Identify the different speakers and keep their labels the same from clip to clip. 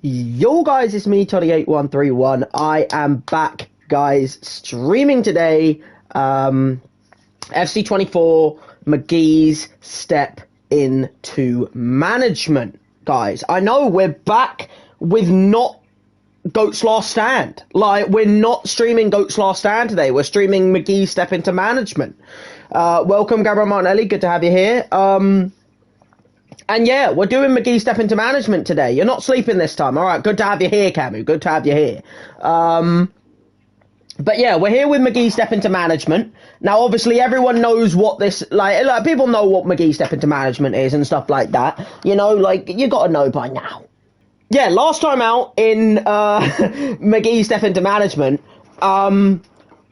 Speaker 1: Yo guys, it's me, Toddy8131. I am back, guys, streaming today. FC24, McGee's step into management, guys. I know we're back with not Goat's Last Stand. Like, we're not streaming Goat's Last Stand today. We're streaming McGee's step into management. Welcome, Gabriel Martinelli. Good to have you here. And yeah, we're doing McGee Step into Management today. You're not sleeping this time. All right, good to have you here, Camu. Good to have you here. But yeah, we're here with McGee Step into Management. Now, obviously, everyone knows what this, like people know what McGee Step into Management is and stuff like that. You know, like, you got to know by now. Yeah, last time out in McGee Step into Management,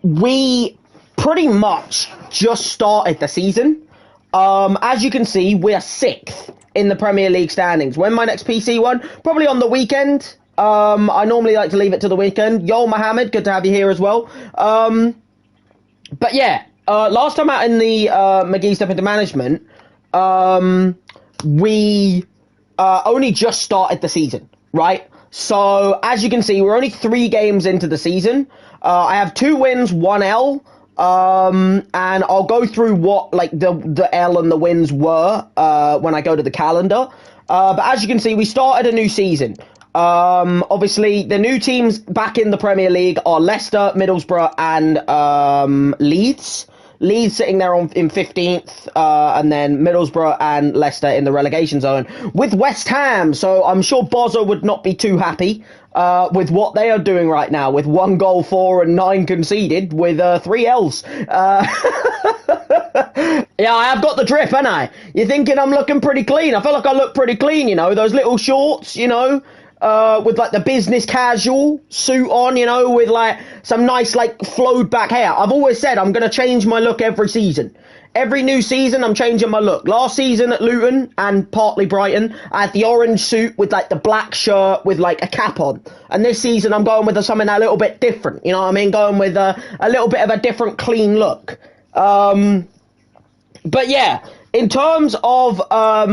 Speaker 1: we pretty much just started the season. As you can see, we're 6th in the Premier League standings. When my next PC one? Probably on the weekend. I normally like to leave it to the weekend. Yo, Mohammed, good to have you here as well. But yeah, last time out in the McGee Step into Management, we only just started the season, right? So, as you can see, we're only 3 games into the season. I have 2 wins, 1 L. And I'll go through what, like, the L and the wins were, when I go to the calendar. But as you can see, we started a new season. Obviously, the new teams back in the Premier League are Leicester, Middlesbrough, and, Leeds. Leeds sitting there in 15th, and then Middlesbrough and Leicester in the relegation zone with West Ham. So I'm sure Bozo would not be too happy with what they are doing right now, with 1 goal for and 9 conceded with 3 L's. Yeah, I have got the drip, haven't I? You're thinking I'm looking pretty clean. I feel like I look pretty clean, you know, those little shorts, you know. With like the business casual suit on, you know, with like some nice like flowed back hair. I've always said I'm going to change my look every season. Every new season, I'm changing my look. Last season at Luton and partly Brighton, I had the orange suit with like the black shirt with like a cap on. And this season, I'm going with something a little bit different. You know what I mean? Going with a little bit of a different clean look. But yeah, in terms of what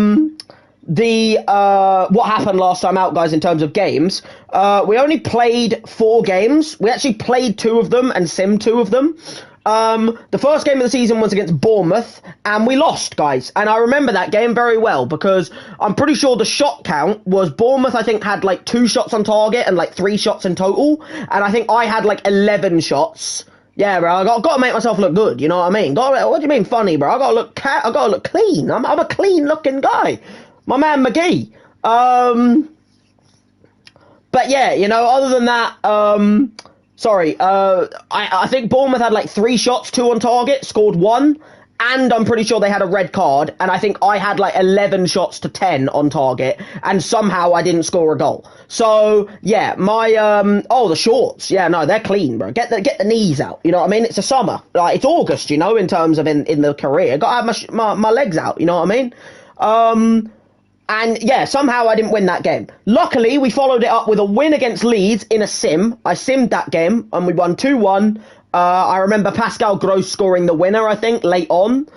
Speaker 1: happened last time out, guys, in terms of games, we only played 4 games. We actually played 2 of them and simmed 2 of them. The first game of the season was against Bournemouth, and we lost, guys. And I remember that game very well because I'm pretty sure the shot count was Bournemouth, I think, had like 2 shots on target and like 3 shots in total. And I think I had like 11 shots. Yeah, bro, I got to make myself look good, you know what I mean? What do you mean funny, bro? I got to look clean. I'm a clean-looking guy. My man McGee. But yeah, you know, other than that, I think Bournemouth had like 3 shots, 2 on target, scored 1, and I'm pretty sure they had a red card, and I think I had like 11 shots to 10 on target, and somehow I didn't score a goal. So, yeah, the shorts, yeah, no, they're clean, bro. Get the knees out, you know what I mean? It's a summer, like, it's August, you know, in terms of in the career. Gotta have my legs out, you know what I mean? And yeah, somehow I didn't win that game. Luckily, we followed it up with a win against Leeds in a sim. I simmed that game, and we won 2-1. I remember Pascal Gross scoring the winner, I think, late on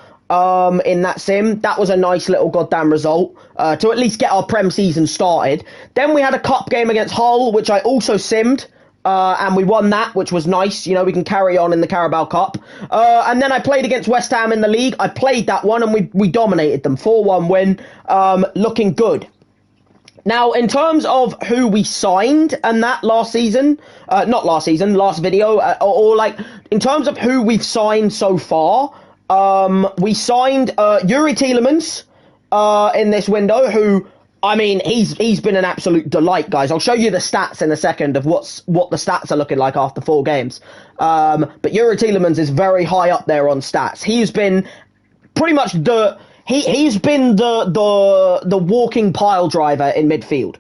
Speaker 1: in that sim. That was a nice little goddamn result to at least get our Prem season started. Then we had a cup game against Hull, which I also simmed. And we won that, which was nice. You know, we can carry on in the Carabao Cup. And then I played against West Ham in the league. I played that one, and we dominated them. 4-1 win. Looking good. Now, in terms of who we signed and that last season, last video, or like, in terms of who we've signed so far, we signed Yuri Tielemans in this window, who... I mean, he's been an absolute delight, guys. I'll show you the stats in a second of what the stats are looking like after 4 games. But Yuri Tielemans is very high up there on stats. He's been pretty much he's been the walking pile driver in midfield.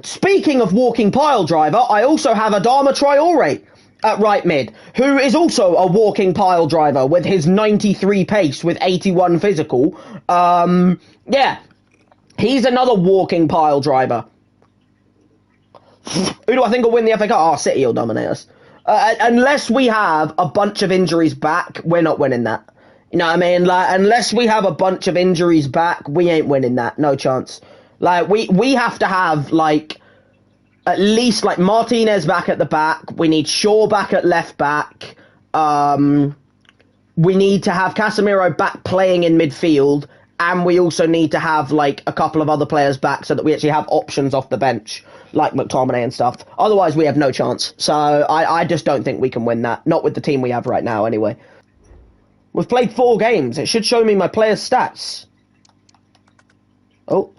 Speaker 1: Speaking of walking pile driver, I also have Adama Traore at right mid, who is also a walking pile driver with his 93 pace with 81 physical. Yeah. He's another walking pile driver. Who do I think will win the FA Cup? Oh, City will dominate us. Unless we have a bunch of injuries back, we're not winning that. You know what I mean? Like, unless we have a bunch of injuries back, we ain't winning that. No chance. Like, we have to have, like, at least like Martinez back at the back. We need Shaw back at left back. We need to have Casemiro back playing in midfield, and we also need to have like a couple of other players back so that we actually have options off the bench, like McTominay and stuff. Otherwise, we have no chance. So I just don't think we can win that. Not with the team we have right now, anyway. We've played 4 games. It should show me my players' stats. Oh.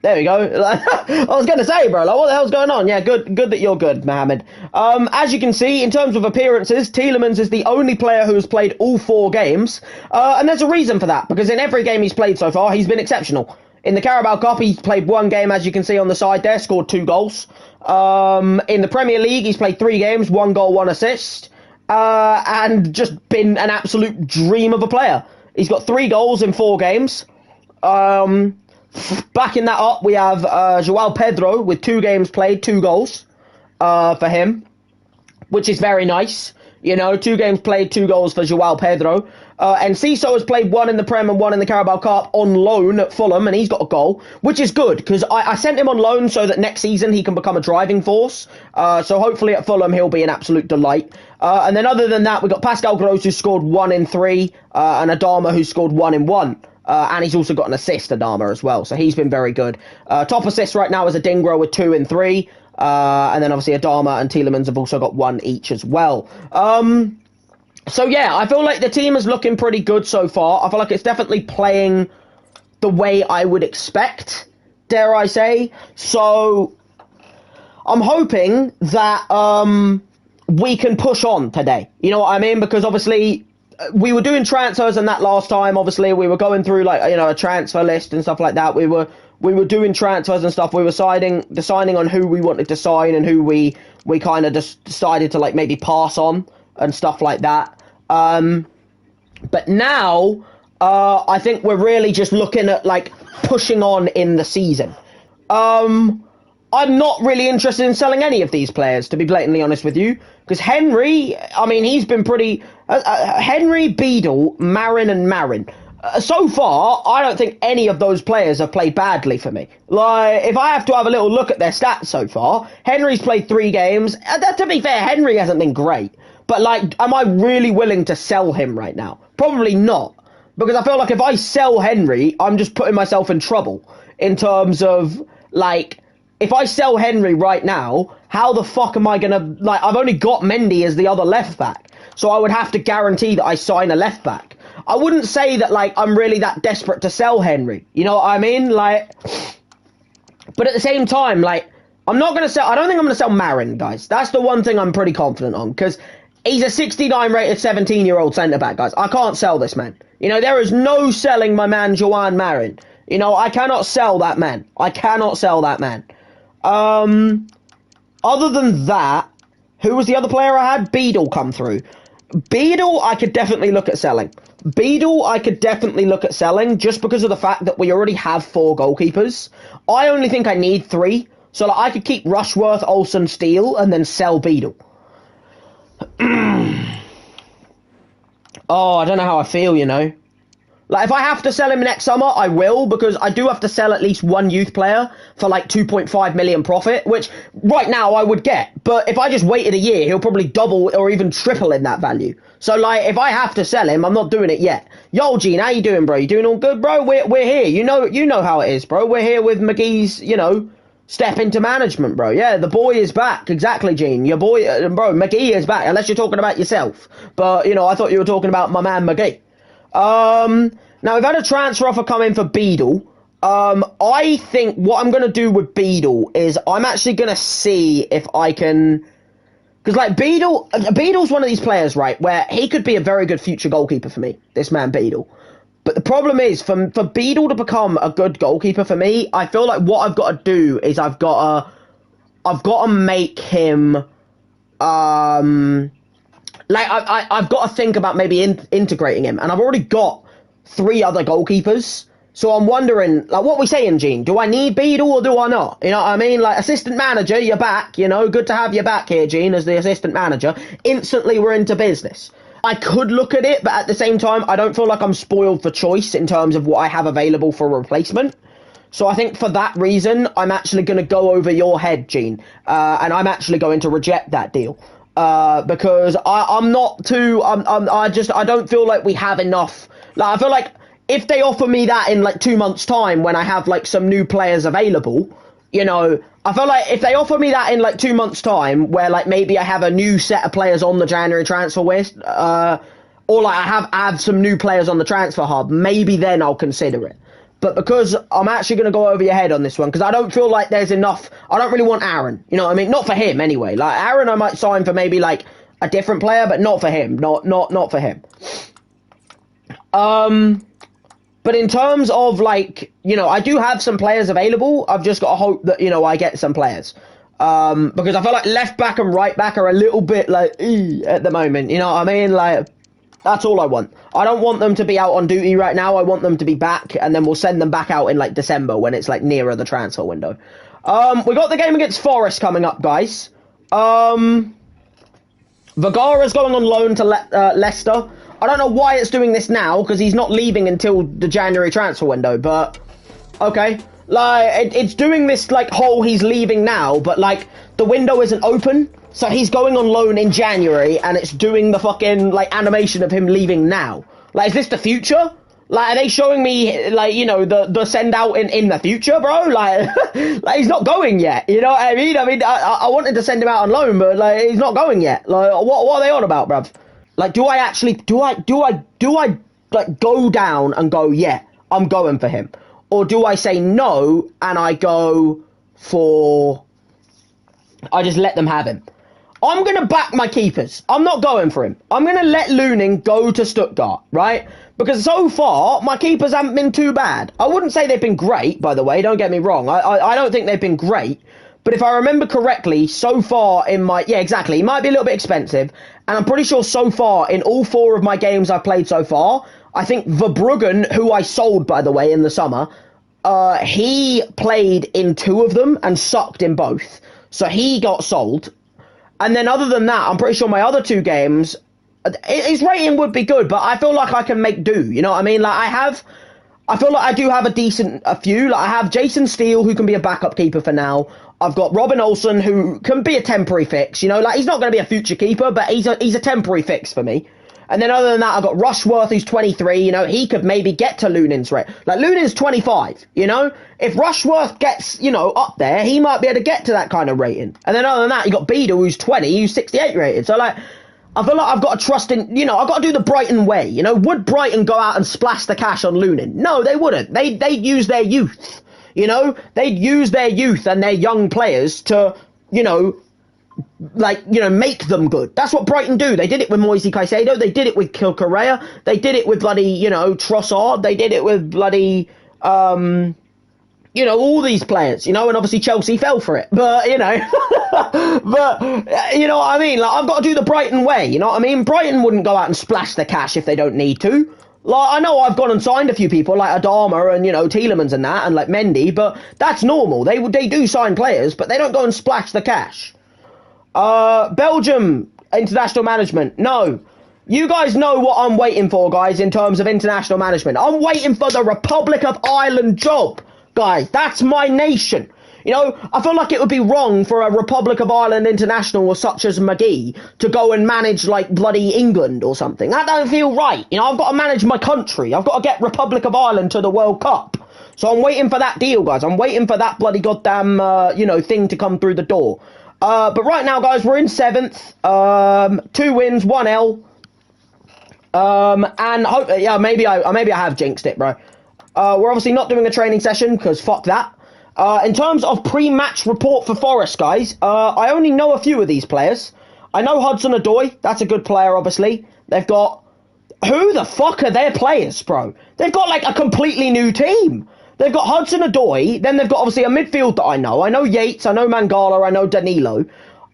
Speaker 1: There we go. I was going to say, bro, like, what the hell's going on? Yeah, good that you're good, Mohammed. As you can see, in terms of appearances, Tielemans is the only player who has played all 4 games. And there's a reason for that, because in every game he's played so far, he's been exceptional. In the Carabao Cup, he's played 1 game, as you can see on the side there, scored 2 goals. In the Premier League, he's played 3 games, 1 goal, 1 assist. And just been an absolute dream of a player. He's got 3 goals in 4 games. Backing that up, we have João Pedro with 2 games played, 2 goals for him, which is very nice. You know, 2 games played, 2 goals for João Pedro. And Ciso has played 1 in the Prem and 1 in the Carabao Cup on loan at Fulham, and he's got a goal, which is good, because I sent him on loan so that next season he can become a driving force. So hopefully at Fulham he'll be an absolute delight. And then other than that, we've got Pascal Gross, who scored 1 in 3, and Adama, who scored 1 in 1. And he's also got an assist, Adama, as well. So he's been very good. Top assist right now is Adingra with 2 in 3. And then obviously Adama and Tielemans have also got 1 each as well. So yeah, I feel like the team is looking pretty good so far. I feel like it's definitely playing the way I would expect, dare I say. So I'm hoping that we can push on today. You know what I mean? Because obviously we were doing transfers and that last time. Obviously we were going through like, you know, a transfer list and stuff like that. We were doing transfers and stuff. We were deciding on who we wanted to sign and who we kind of just decided to like maybe pass on and stuff like that. But now I think we're really just looking at like pushing on in the season. I'm not really interested in selling any of these players, to be blatantly honest with you, because Henry, I mean, he's been pretty Henry, Beadle, Marin and Marin. So far, I don't think any of those players have played badly for me. Like, if I have to have a little look at their stats so far, Henry's played 3 games. To be fair, Henry hasn't been great. But, like, am I really willing to sell him right now? Probably not. Because I feel like if I sell Henry, I'm just putting myself in trouble. In terms of, like, if I sell Henry right now, how the fuck am I going to... Like, I've only got Mendy as the other left back. So I would have to guarantee that I sign a left back. I wouldn't say that, like, I'm really that desperate to sell Henry. You know what I mean? Like... But at the same time, like, I'm not going to sell... I don't think I'm going to sell Marin, guys. That's the one thing I'm pretty confident on. Because... he's a 69 rated 17-year-old centre-back, guys. I can't sell this man. You know, there is no selling my man Joan Marin. You know, I cannot sell that man. I cannot sell that man. Other than that, who was the other player I had? Beadle come through. Beadle, I could definitely look at selling. Just because of the fact that we already have 4 goalkeepers. I only think I need 3. So like, I could keep Rushworth, Olsen, Steele, and then sell Beadle. Oh, I don't know how I feel, you know. Like, if I have to sell him next summer, I will, because I do have to sell at least 1 youth player for, like, 2.5 million profit, which right now I would get. But if I just waited a year, he'll probably double or even triple in that value. So, like, if I have to sell him, I'm not doing it yet. Yo, Gene, how you doing, bro? You doing all good, bro? We're here. You know how it is, bro. We're here with McGee's, you know, step into management, bro. Yeah, the boy is back. Exactly, Gene. Your boy, bro, McGee is back, unless you're talking about yourself. But, you know, I thought you were talking about my man McGee. Now, we've had a transfer offer come in for Beadle. I think what I'm going to do with Beadle is I'm actually going to see if I can... Because, like, Beadle's one of these players, right, where he could be a very good future goalkeeper for me, this man Beadle. But the problem is, for Beadle to become a good goalkeeper for me, I feel like what I've got to do is I've got to make him, like, I've got to think about maybe integrating him. And I've already got 3 other goalkeepers. So I'm wondering, like, what we saying, Gene? Do I need Beadle or do I not? You know what I mean? Like, assistant manager, you're back, you know? Good to have you back here, Gene, as the assistant manager. Instantly, we're into business. I could look at it, but at the same time, I don't feel like I'm spoiled for choice in terms of what I have available for a replacement. So I think for that reason, I'm actually going to go over your head, Gene, and I'm actually going to reject that deal. Because I'm not too, I don't feel like we have enough. Like, I feel like if they offer me that in like 2 months' time when I have like some new players available, I feel like if they offer me that in like 2 months' time, where like maybe I have a new set of players on the January transfer list, or like I have some new players on the transfer hub, maybe then I'll consider it. But because I'm actually going to go over your head on this one, because I don't feel like there's enough. I don't really want Aaron. You know what I mean? Not for him anyway. Like Aaron, I might sign for maybe like a different player, but not for him. Not for him. But in terms of like, I do have some players available. I've just got to hope that, I get some players. Because I feel like left back and right back are a little bit like at the moment. You know what I mean? Like, that's all I want. I don't want them to be out on duty right now. I want them to be back, and then we'll send them back out in like December when it's like nearer the transfer window. We got the game against Forest coming up, guys. Vergara's going on loan to Leicester. I don't know why it's doing this now, because he's not leaving until the January transfer window, but okay. Like, it's doing this like whole he's leaving now, but like the window isn't open. So he's going on loan in January, and it's doing the fucking, like, animation of him leaving now. Like, is this the future? Like, are they showing me, like, the send-out in the future, bro? Like, like, he's not going yet, you know what I mean? I wanted to send him out on loan, but, like, he's not going yet. Like, what are they on about, bruv? Like, do I, like, go down and go, yeah, I'm going for him? Or do I say no, and I go for... I just let them have him? I'm going to back my keepers. I'm not going for him. I'm going to let Lunin go to Stuttgart, right? Because so far, my keepers haven't been too bad. I wouldn't say they've been great, by the way. Don't get me wrong. I don't think they've been great. But if I remember correctly, so far in my... Yeah, exactly. He might be a little bit expensive. And I'm pretty sure so far, in all 4 of my games I've played so far, I think Verbruggen, who I sold, by the way, in the summer, he played in 2 of them and sucked in both. So he got sold. And then other than that, I'm pretty sure my other 2 games, his rating would be good, but I feel like I can make do. You know what I mean? Like, I feel like I do have a few. Like, I have Jason Steele, who can be a backup keeper for now. I've got Robin Olsen, who can be a temporary fix. Like, he's not going to be a future keeper, but he's a temporary fix for me. And then other than that, I've got Rushworth, who's 23, he could maybe get to Lunin's rate. Like, Lunin's 25, If Rushworth gets, up there, he might be able to get to that kind of rating. And then other than that, you got Beadle, who's 20, who's 68 rated. So, like, I feel like I've got to trust in, I've got to do the Brighton way, Would Brighton go out and splash the cash on Lunin? No, they wouldn't. They'd use their youth, They'd use their youth and their young players to, make them good. That's what Brighton do. They did it with Moise Caicedo. They did it with Correa. They did it with bloody, Trossard. They did it with bloody, all these players, and obviously Chelsea fell for it. But, but, you know what I mean? Like, I've got to do the Brighton way, you know what I mean? Brighton wouldn't go out and splash the cash if they don't need to. Like, I know I've gone and signed a few people, like Adama and, Tielemans and that, and, like, Mendy, but that's normal. They do sign players, but they don't go and splash the cash. Belgium, international management. No. You guys know what I'm waiting for, guys, in terms of international management. I'm waiting for the Republic of Ireland job, guys. That's my nation. I feel like it would be wrong for a Republic of Ireland international such as McGee to go and manage, like, bloody England or something. That don't feel right. I've got to manage my country. I've got to get Republic of Ireland to the World Cup. So I'm waiting for that deal, guys. I'm waiting for that bloody goddamn, thing to come through the door. But right now, guys, we're in 7th. 2 wins, 1 L. And hope, yeah, maybe I have jinxed it, bro. We're obviously not doing a training session because fuck that. In terms of pre-match report for Forest, guys, I only know a few of these players. I know Hudson-Odoi. That's a good player, obviously. They've got... Who the fuck are their players, bro? They've got, like, a completely new team. They've got Hudson-Odoi, then they've got obviously a midfield that I know. I know Yates, I know Mangala, I know Danilo,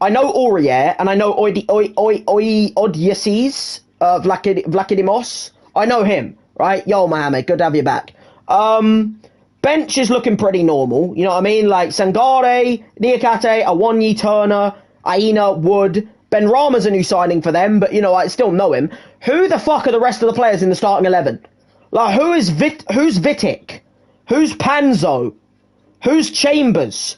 Speaker 1: I know Aurier, and I know Odysseus, Vlachidimos. I know him, right? Yo, Mohamed, good to have you back. Bench is looking pretty normal, you know what I mean? Like Sangare, Niakate, Awonyi, Turner, Aina, Wood. Ben Rama's a new signing for them, but, I still know him. Who the fuck are the rest of the players in the starting 11? Like, who's Vitic? Who's Panzo? Who's Chambers?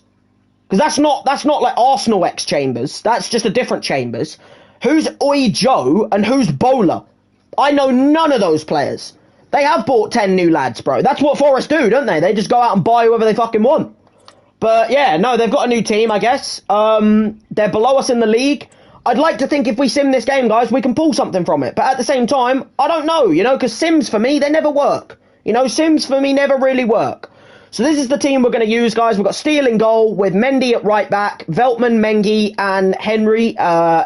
Speaker 1: Because that's not like Arsenal X Chambers. That's just a different Chambers. Who's Oi Joe and who's Bowler? I know none of those players. They have bought 10 new lads, bro. That's what Forest do, don't they? They just go out and buy whoever they fucking want. But yeah, no, they've got a new team, I guess. They're below us in the league. I'd like to think if we sim this game, guys, we can pull something from it. But at the same time, I don't know, you know, because sims for me, they never work. You know, sims for me never really work. So this is the team we're going to use, guys. We've got Steele in goal with Mendy at right back, Veltman, Mengi, and Henry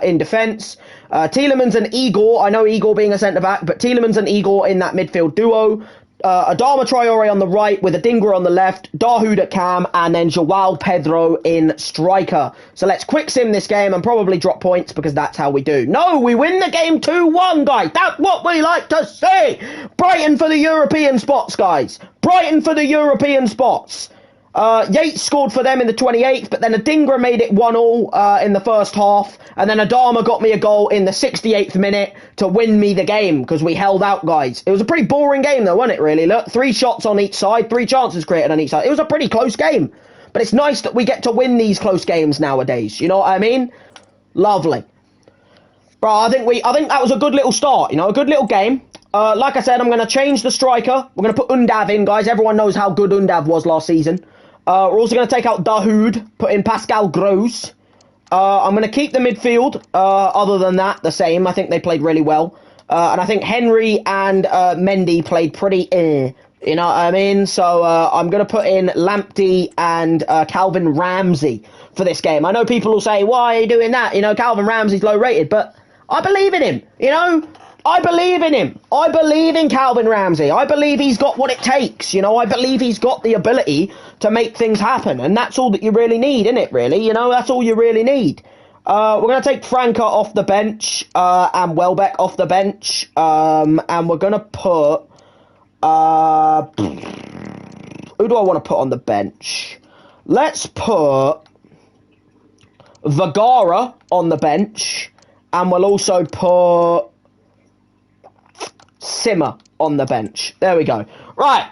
Speaker 1: in defence. Tielemans and Igor. I know Igor being a centre-back, but Tielemans and Igor in that midfield duo. Adama Traore on the right with Adingra on the left, Dahoud at cam, and then Joao Pedro in striker. So let's quick sim this game and probably drop points because that's how we do. No, we win the game 2-1, guys. That's what we like to see. Brighton for the European spots, guys. Brighton for the European spots. Yates scored for them in the 28th, but then Adingra made it 1-1 in the first half, and then Adama got me a goal in the 68th minute to win me the game, because we held out, guys. It was a pretty boring game, though, wasn't it, really? Look, 3 shots on each side, 3 chances created on each side. It was a pretty close game, but it's nice that we get to win these close games nowadays, you know what I mean? Lovely. Bro, I think that was a good little start, you know, a good little game. Like I said, I'm going to change the striker. We're going to put Undav in, guys. Everyone knows how good Undav was last season. We're also going to take out Dahoud, put in Pascal Gross. I'm going to keep the midfield. Other than that, the same. I think they played really well. And I think Henry and Mendy played pretty you know what I mean? So I'm going to put in Lamptey and Calvin Ramsey for this game. I know people will say, why are you doing that? You know, Calvin Ramsey's low rated, but I believe in him, you know? I believe in him. I believe in Calvin Ramsey. I believe he's got what it takes, you know? I believe he's got the ability to make things happen, and that's all that you really need, isn't it, really? You know, that's all you really need. We're going to take Franca off the bench, and Welbeck off the bench, and we're going to put, who do I want to put on the bench? Let's put Vergara on the bench, and we'll also put Simmer on the bench. There we go. Right.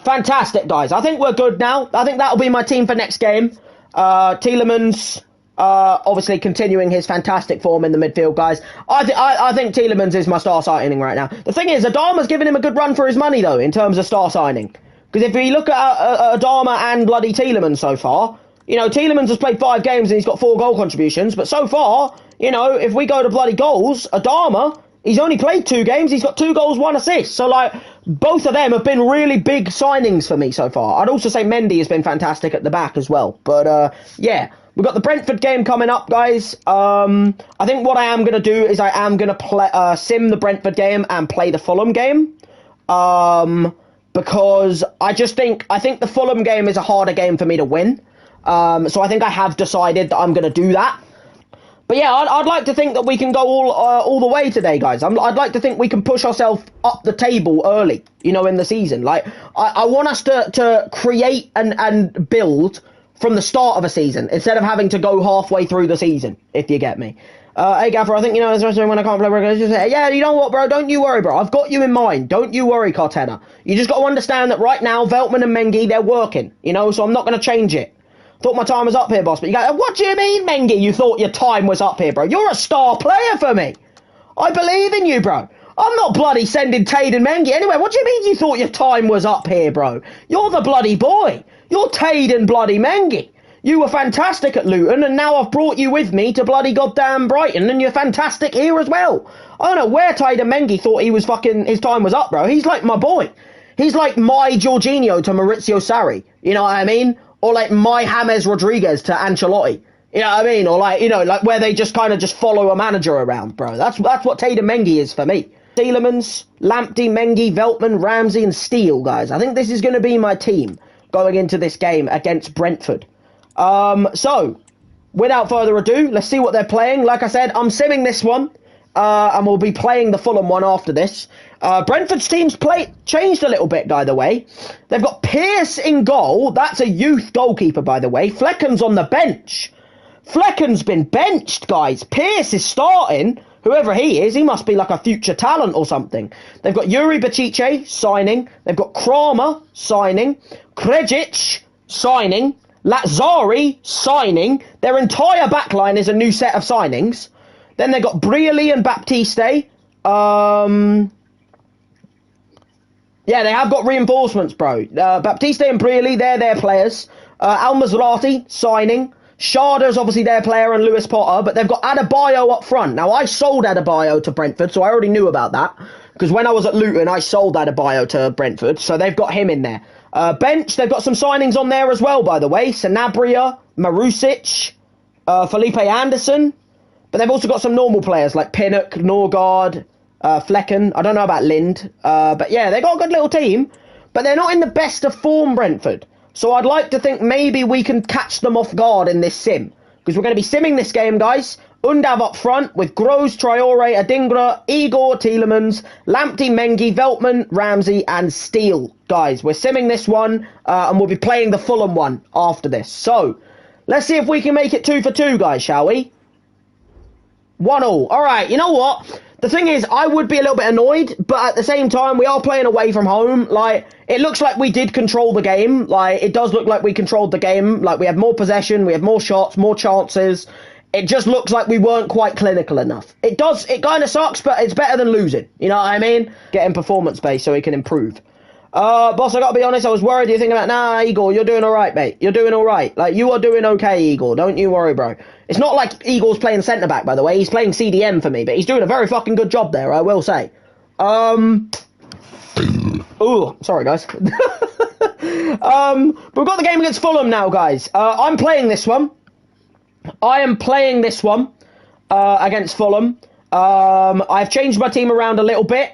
Speaker 1: Fantastic, guys. I think we're good now. I think that'll be my team for next game. Tielemans, obviously continuing his fantastic form in the midfield, guys. I think Tielemans is my star signing right now. The thing is, Adama's giving him a good run for his money, though, in terms of star signing. Because if you look at Adama and bloody Tielemans so far, you know, Tielemans has played 5 games and he's got 4 goal contributions. But so far, you know, if we go to bloody goals, Adama, he's only played 2 games. He's got 2 goals, 1 assist. So, like, both of them have been really big signings for me so far. I'd also say Mendy has been fantastic at the back as well. But, yeah, we've got the Brentford game coming up, guys. I think what I am going to do is I am going to play sim the Brentford game and play the Fulham game. Because I think the Fulham game is a harder game for me to win. So I think I have decided that I'm going to do that. But yeah, I'd like to think that we can go all the way today, guys. I'd like to think we can push ourselves up the table early, you know, in the season. Like, I want us to create and build from the start of a season instead of having to go halfway through the season, if you get me. Hey, Gaffer, I think, you know, especially when I can't play, we're going to just say, yeah, you know what, bro, don't you worry, bro. I've got you in mind. Don't you worry, Cartena. You just got to understand that right now, Veltman and Mengi, they're working, you know, so I'm not going to change it. Thought my time was up here, boss. But you go, what do you mean, Mengi? You thought your time was up here, bro? You're a star player for me. I believe in you, bro. I'm not bloody sending Tade and Mengi anyway. What do you mean you thought your time was up here, bro? You're the bloody boy. You're Tade and bloody Mengi. You were fantastic at Luton, and now I've brought you with me to bloody goddamn Brighton, and you're fantastic here as well. I don't know where Tade and Mengi thought he was his time was up, bro. He's like my boy. He's like my Jorginho to Maurizio Sarri. You know what I mean? Or like my James Rodriguez to Ancelotti. You know what I mean? Or like, you know, like where they just kind of just follow a manager around, bro. That's what Tade and Mengi is for me. Tielemans, Lamptey, Mengi, Veltman, Ramsey, and Steele, guys. I think this is going to be my team going into this game against Brentford. So, without further ado, let's see what they're playing. Like I said, I'm simming this one, and we'll be playing the Fulham one after this. Brentford's team's changed a little bit, by the way. They've got Pearce in goal. That's a youth goalkeeper, by the way. Flecken's on the bench. Flecken's been benched, guys. Pearce is starting. Whoever he is, he must be like a future talent or something. They've got Yuri Bacice signing. They've got Kramer signing. Krejic signing. Lazzari, signing. Their entire backline is a new set of signings. Then they got Brioli and Baptiste. Yeah, they have got reinforcements, bro. Baptiste and Brioli, they're their players. Al Maserati, signing. Sharda's obviously their player and Lewis Potter, but they've got Adebayo up front. Now, I sold Adebayo to Brentford, so I already knew about that. Because when I was at Luton, I sold Adebayo to Brentford, so they've got him in there. Bench, they've got some signings on there as well, by the way. Sanabria, Marusic, Felipe Anderson. But they've also got some normal players like Pinnock, Norgard, Flecken. I don't know about Lind. But yeah, they've got a good little team. But they're not in the best of form, Brentford. So I'd like to think maybe we can catch them off guard in this sim. Because we're going to be simming this game, guys. Undav up front with Gross, Traore, Adingra, Igor, Tielemans, Lamptey, Mengi, Veltman, Ramsey and Steele. Guys, we're simming this one and we'll be playing the Fulham one after this. So, let's see if we can make it 2 for 2, guys, shall we? 1-1. Alright, you know what? The thing is, I would be a little bit annoyed, but at the same time, we are playing away from home. Like, it looks like we did control the game. Like, it does look like we controlled the game. Like, we had more possession, we had more shots, more chances. It just looks like we weren't quite clinical enough. It kind of sucks, but it's better than losing. You know what I mean? Getting performance based so we can improve. Boss, I gotta be honest, I was worried you're thinking about, nah, Igor, you're doing alright, mate. You're doing alright. Like, you are doing okay, Igor. Don't you worry, bro. It's not like Igor's playing centre-back, by the way. He's playing CDM for me, but he's doing a very fucking good job there, I will say. Ooh, sorry, guys. But we've got the game against Fulham now, guys. I'm playing this one. I am playing this one against Fulham. I've changed my team around a little bit.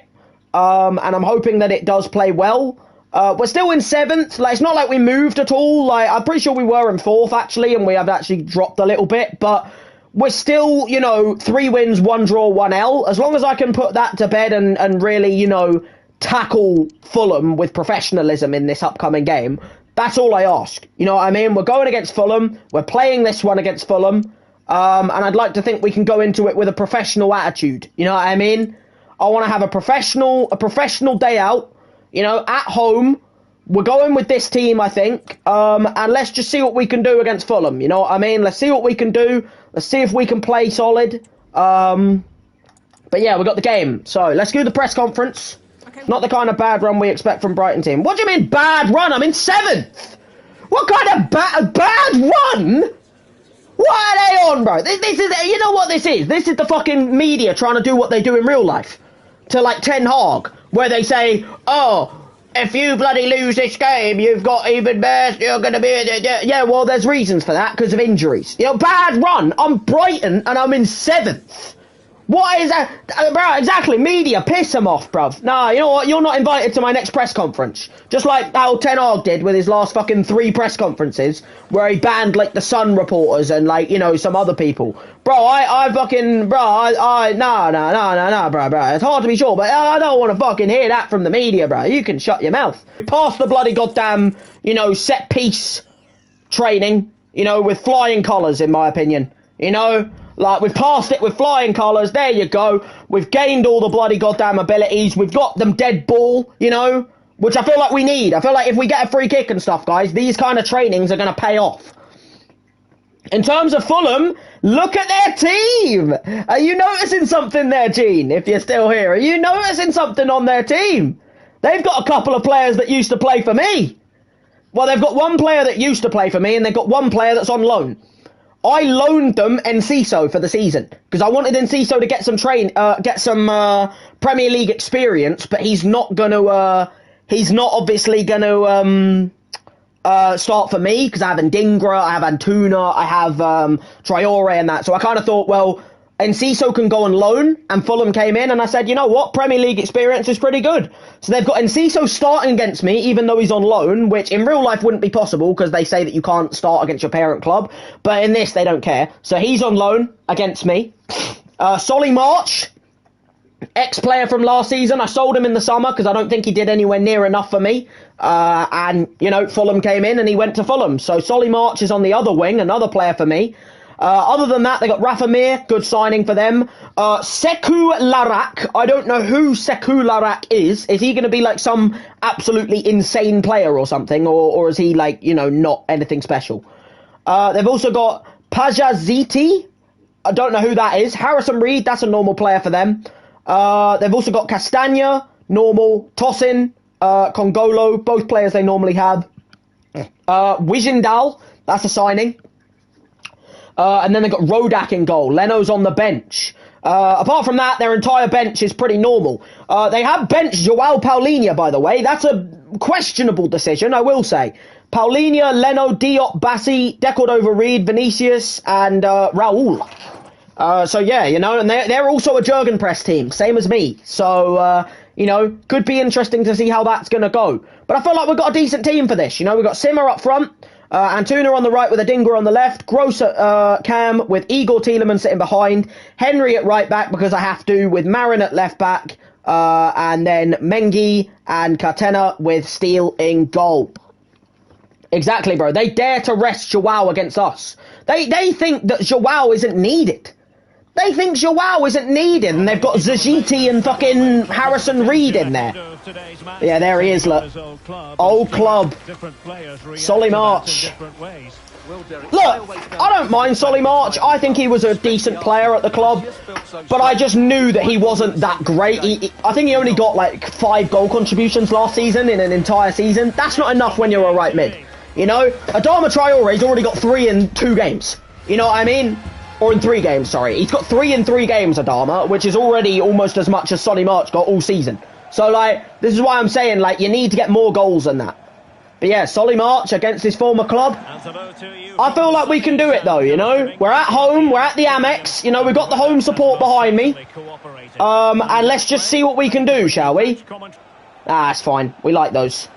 Speaker 1: And I'm hoping that it does play well. We're still in 7th. Like, it's not like we moved at all. Like, I'm pretty sure we were in 4th, actually, and we have actually dropped a little bit. But we're still, you know, 3 wins, 1 draw, 1 L. As long as I can put that to bed and really, you know, tackle Fulham with professionalism in this upcoming game, that's all I ask. You know what I mean? We're going against Fulham. We're playing this one against Fulham. And I'd like to think we can go into it with a professional attitude. You know what I mean? I want to have a professional day out, you know, at home. We're going with this team, I think, and let's just see what we can do against Fulham, you know what I mean? Let's see what we can do. Let's see if we can play solid. But yeah, we got the game. So, let's do the press conference. Okay. Not the kind of bad run we expect from Brighton team. What do you mean, bad run? I'm in 7th! What kind of bad run? What are they on, bro? This is, you know what this is? This is the fucking media trying to do what they do in real life. To, like, Ten Hag, where they say, oh, if you bloody lose this game, you've got even best, you're going to be... Yeah, well, there's reasons for that, because of injuries. You know, bad run. I'm Brighton, and I'm in 7th. What is that? Bro, exactly, media, piss them off, bruv. Nah, you know what? You're not invited to my next press conference. Just like how Ten Hag did with his last fucking 3 press conferences, where he banned, like, the Sun reporters and, like, you know, some other people. Bro, nah, bro. It's hard to be sure, but I don't want to fucking hear that from the media, bro. You can shut your mouth. Pass the bloody goddamn, you know, set piece training, you know, with flying colours, in my opinion. You know? Like, we've passed it with flying colours, there you go. We've gained all the bloody goddamn abilities. We've got them dead ball, you know, which I feel like we need. I feel like if we get a free kick and stuff, guys, these kind of trainings are going to pay off. In terms of Fulham, look at their team. Are you noticing something there, Gene, if you're still here? Are you noticing something on their team? They've got a couple of players that used to play for me. Well, they've got one player that used to play for me, and they've got one player that's on loan. I loaned them Enciso for the season because I wanted Enciso to get some Premier League experience, but he's not obviously gonna start for me because I have Ndingra, I have Antuna, I have Traore and that. So I kind of thought, well, Enciso can go on loan, and Fulham came in, and I said, you know what, Premier League experience is pretty good. So they've got Enciso starting against me, even though he's on loan, which in real life wouldn't be possible, because they say that you can't start against your parent club, but in this, they don't care. So he's on loan against me. Solly March, ex-player from last season, I sold him in the summer, because I don't think he did anywhere near enough for me, and, you know, Fulham came in, and he went to Fulham. So Solly March is on the other wing, another player for me. Other than that, they got Rafa Mir, good signing for them. Sekou Larak, I don't know who Sekou Larak is. Is he going to be like some absolutely insane player or something? Or is he like, you know, not anything special? They've also got Pajaziti. I don't know who that is. Harrison Reed, that's a normal player for them. They've also got Castagna, normal. Tosin, Congolo, both players they normally have. Wijndal, that's a signing. And then they've got Rodak in goal. Leno's on the bench. Apart from that, their entire bench is pretty normal. They have benched Joao Paulinho, by the way. That's a questionable decision, I will say. Paulinho, Leno, Diop, Bassi, Decordova Reed, Vinicius, and Raul. So yeah, you know, and they're also a Jurgen press team, same as me. So, you know, could be interesting to see how that's going to go. But I feel like we've got a decent team for this. You know, we've got Simmer up front, Antuna on the right with Adingra on the left, Gross at Cam with Igor Tielemans sitting behind, Henry at right back because I have to, with Marin at left back, and then Mengi and Cartena with Steele in goal. Exactly, bro. They dare to rest Joao against us. They think that Joao isn't needed. They think Joao isn't needed, and they've got Zagiti and fucking Harrison Reed in there. Yeah, there he is, look. Old club. Solly March. Look, I don't mind Solly March. I think he was a decent player at the club, but I just knew that he wasn't that great. I think he only got like 5 goal contributions last season in an entire season. That's not enough when you're a right mid. You know, Adama Traore's already got 3 in 2 games. You know what I mean? Or in 3 games, sorry. He's got 3 in 3 games, Adama, which is already almost as much as Solly March got all season. So, like, this is why I'm saying, like, you need to get more goals than that. But yeah, Solly March against his former club. I feel like we can do it, though, you know? We're at home, we're at the Amex, you know, we've got the home support behind me. And let's just see what we can do, shall we? Ah, it's fine. We like those.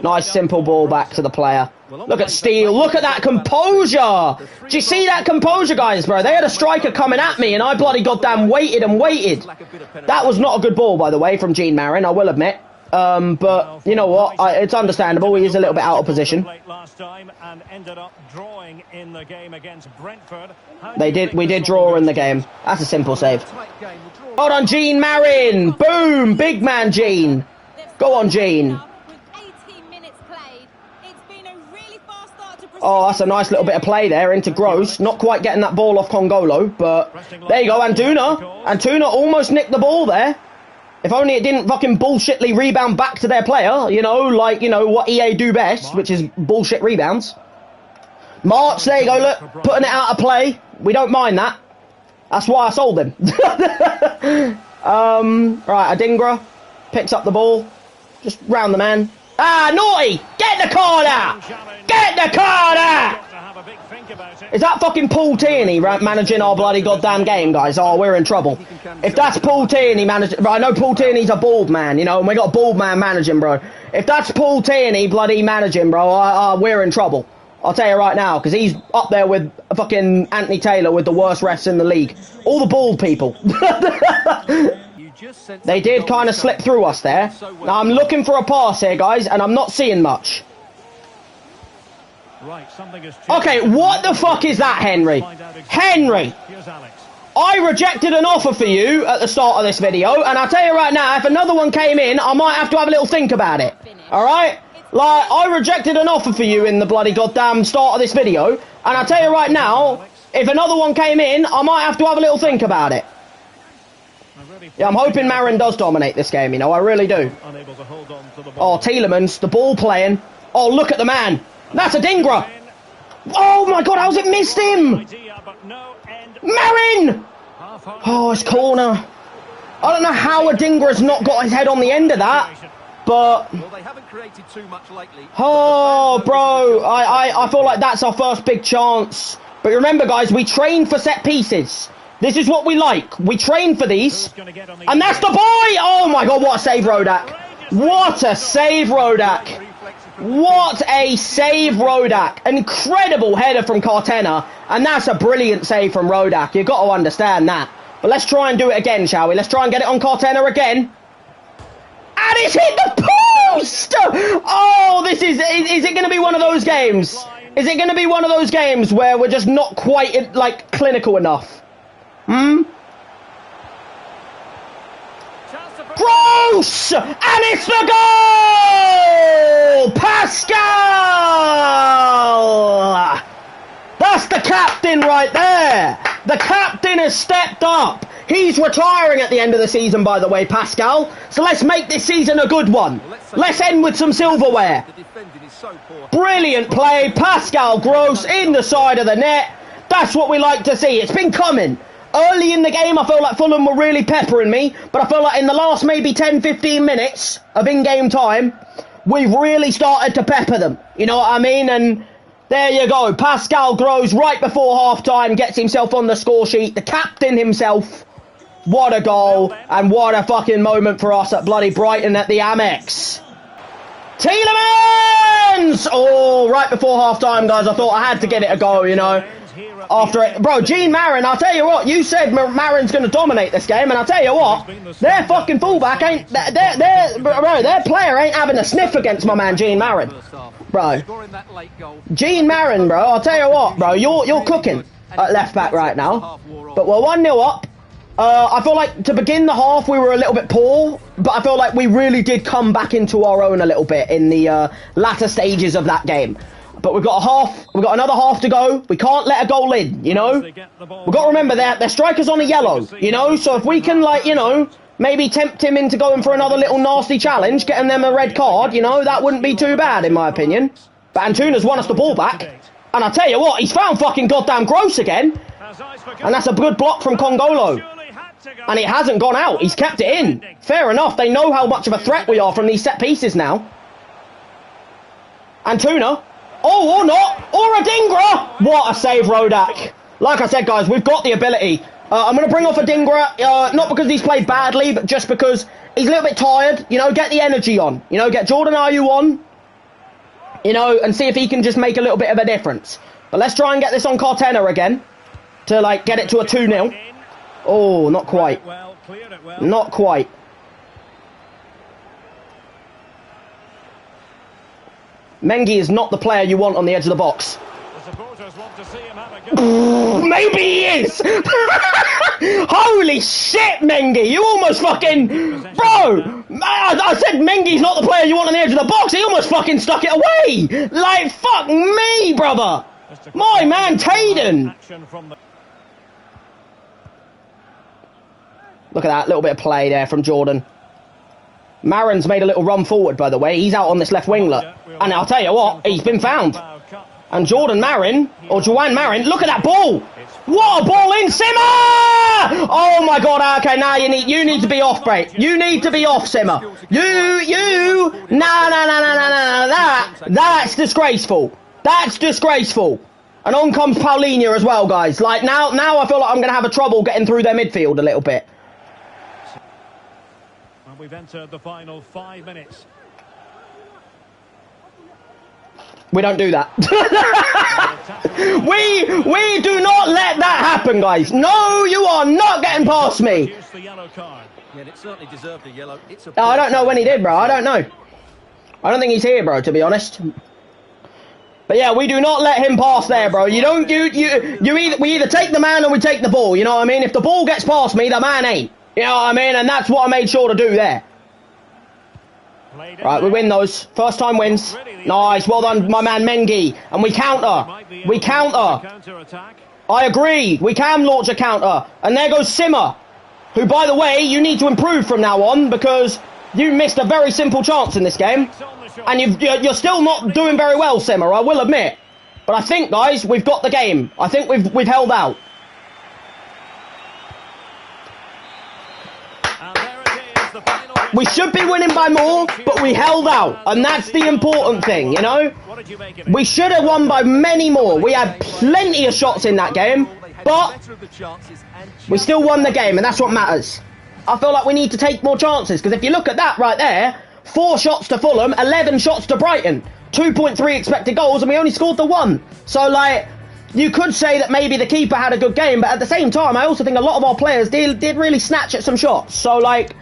Speaker 1: Nice simple ball back to the player. Look at Steele. Look at that composure. Do you see that composure, guys, bro? They had a striker coming at me, and I bloody goddamn waited and waited. That was not a good ball, by the way, from Gene Marin, I will admit. But you know what? It's understandable. He is a little bit out of position. We did draw in the game. That's a simple save. Hold on, Gene Marin. Boom. Big man, Gene. Go on, Gene. Oh, that's a nice little bit of play there into Gross. Not quite getting that ball off Congolo, but there you go, Antuna. Antuna almost nicked the ball there. If only it didn't fucking bullshitly rebound back to their player, you know, like, you know, what EA do best, which is bullshit rebounds. March, there you go, look, putting it out of play. We don't mind that. That's why I sold him. Right, Adingra picks up the ball. Just round the man. Ah, naughty! Get the card out! Get the card out! Is that fucking Paul Tierney managing our bloody goddamn game, guys? Oh, we're in trouble. If that's Paul Tierney managing... I know Paul Tierney's a bald man, you know, and we got a bald man managing, bro. If that's Paul Tierney bloody managing, bro, we're in trouble. I'll tell you right now, because he's up there with fucking Anthony Taylor with the worst refs in the league. All the bald people. They did kind of slip through us there. Now I'm looking for a pass here, guys, and I'm not seeing much. Okay, what the fuck is that, Henry? Henry! I rejected an offer for you at the start of this video, and I'll tell you right now, if another one came in, I might have to have a little think about it. Alright? Like, I rejected an offer for you in the bloody goddamn start of this video, and I'll tell you right now, if another one came in, I might have to have a little think about it. Yeah, I'm hoping Marin does dominate this game, you know, I really do. Oh, Tielemans, the ball playing. Oh, look at the man. That's Adingra. Oh my god, how's it missed him? Marin! Oh, it's corner. I don't know how Adingra's not got his head on the end of that, but... Oh, bro, I feel like that's our first big chance. But remember, guys, we train for set pieces. This is what we like. We train for these. And that's the boy! Oh my god, what a save, Rodak. What a save, Rodak. What a save, Rodak. An incredible header from Cartena. And that's a brilliant save from Rodak. You've got to understand that. But let's try and do it again, shall we? Let's try and get it on Cartena again. And it's hit the post! Oh, this is it going to be one of those games? Is it going to be one of those games where we're just not quite, like, clinical enough? Gross! And it's the goal! Pascal! That's the captain right there. The captain has stepped up. He's retiring at the end of the season, by the way, Pascal. So let's make this season a good one. Let's end with some silverware. Brilliant play. Pascal Gross in the side of the net. That's what we like to see. It's been coming. Early in the game, I felt like Fulham were really peppering me. But I feel like in the last maybe 10-15 minutes of in-game time, we've really started to pepper them. You know what I mean? And there you go. Pascal Gross right before half-time gets himself on the score sheet. The captain himself. What a goal, and what a fucking moment for us at bloody Brighton at the Amex. Tielemans! Oh, right before half-time, guys, I thought I had to get it a go, you know. After it, bro, Gene Marin, I'll tell you what, you said Marin's going to dominate this game, and I'll tell you what, their fucking fullback ain't, their player ain't having a sniff against my man Gene Marin. Bro. Gene Marin, bro, I'll tell you what, bro, you're cooking at left-back right now. But we're 1-0 up. I feel like to begin the half we were a little bit poor, but I feel like we really did come back into our own a little bit in the latter stages of that game. But we've got another half to go. We can't let a goal in, you know. We've got to remember that their striker's on a yellow, you know. So if we can, like, you know, maybe tempt him into going for another little nasty challenge, getting them a red card, you know, that wouldn't be too bad in my opinion. But Antuna's won us the ball back, and I tell you what, he's found fucking goddamn Gross again, and that's a good block from Congolo. And it hasn't gone out. He's kept it in. Fair enough. They know how much of a threat we are from these set pieces now. Antuna. Oh, or not. Or Adingra. What a save, Rodak. Like I said, guys, we've got the ability. I'm going to bring off Adingra. Not because he's played badly, but just because he's a little bit tired. You know, get the energy on. You know, get Jordan Ayew on. You know, and see if he can just make a little bit of a difference. But let's try and get this on Cartena again. To, like, get it to a 2-0. Oh, not quite. Not quite. Mengi is not the player you want on the edge of the box. Maybe he is! Holy shit, Mengi! You almost fucking... Bro! I said Mengi's not the player you want on the edge of the box. He almost fucking stuck it away! Like, fuck me, brother! My man, Tayden! Look at that, little bit of play there from Jordan. Marin's made a little run forward, by the way. He's out on this left winglet. And I'll tell you what, he's been found. And Jordan Marin, or Juan Marin, look at that ball! What a ball in, Simmer! Oh my god, okay, now you need to be off, break. You need to be off, Simmer. That's disgraceful. That's disgraceful. And on comes Paulinho as well, guys. Like, now I feel like I'm going to have a trouble getting through their midfield a little bit.
Speaker 2: We've entered the final 5 minutes.
Speaker 1: We don't do that. we do not let that happen, guys. No, you are not getting past me. I don't know when he did, bro. I don't know. I don't think he's here, bro, to be honest. But yeah, we do not let him pass there, bro. We either take the man or we take the ball, you know what I mean? If the ball gets past me, the man ain't. You know what I mean? And that's what I made sure to do there. Right, we win those. First time wins. Nice, well done, my man Mengi. And we counter. We counter. I agree. We can launch a counter. And there goes Simmer, who, by the way, you need to improve from now on because you missed a very simple chance in this game. And you're still not doing very well, Simmer, I will admit. But I think, guys, we've got the game. I think we've held out. We should be winning by more, but we held out, and that's the important thing, you know? We should have won by many more. We had plenty of shots in that game, but we still won the game, and that's what matters. I feel like we need to take more chances, because if you look at that right there, 4 shots to Fulham, 11 shots to Brighton, 2.3 expected goals, and we only scored the 1. So, like, you could say that maybe the keeper had a good game, but at the same time, I also think a lot of our players did really snatch at some shots. So, like,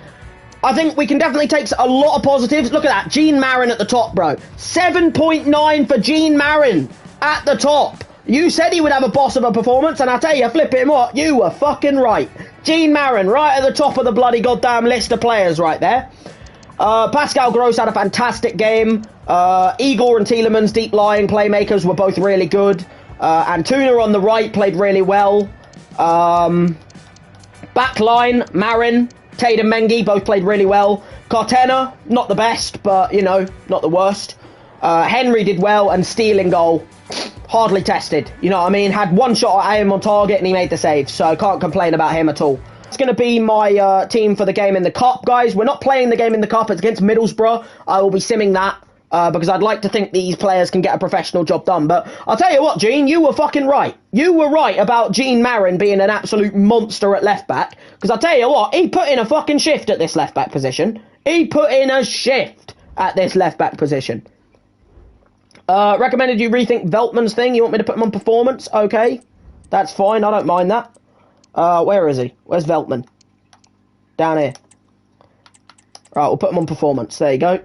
Speaker 1: I think we can definitely take a lot of positives. Look at that. Gene Marin at the top, bro. 7.9 for Gene Marin. at the top. You said he would have a boss of a performance, and I tell you, flipping what, you were fucking right. Gene Marin, right at the top of the bloody goddamn list of players right there. Pascal Gross had a fantastic game. Igor and Tielemans, deep lying playmakers, were both really good. Antuna on the right played really well. Backline, Marin, Tatum Mengi, both played really well. Cartena, not the best, but, you know, not the worst. Henry did well, and stealing goal, hardly tested. You know what I mean? Had one shot at him on target, and he made the save, so I can't complain about him at all. It's going to be my team for the game in the Cup, guys. We're not playing the game in the Cup. It's against Middlesbrough. I will be simming that. Because I'd like to think these players can get a professional job done. But I'll tell you what, Gene, you were fucking right. You were right about Gene Marin being an absolute monster at left-back. Because I'll tell you what, he put in a fucking shift at this left-back position. He put in a shift at this left-back position. Recommended you rethink Veltman's thing. You want me to put him on performance? Okay. That's fine. I don't mind that. Where is he? Where's Veltman? Down here. Right, we'll put him on performance. There you go.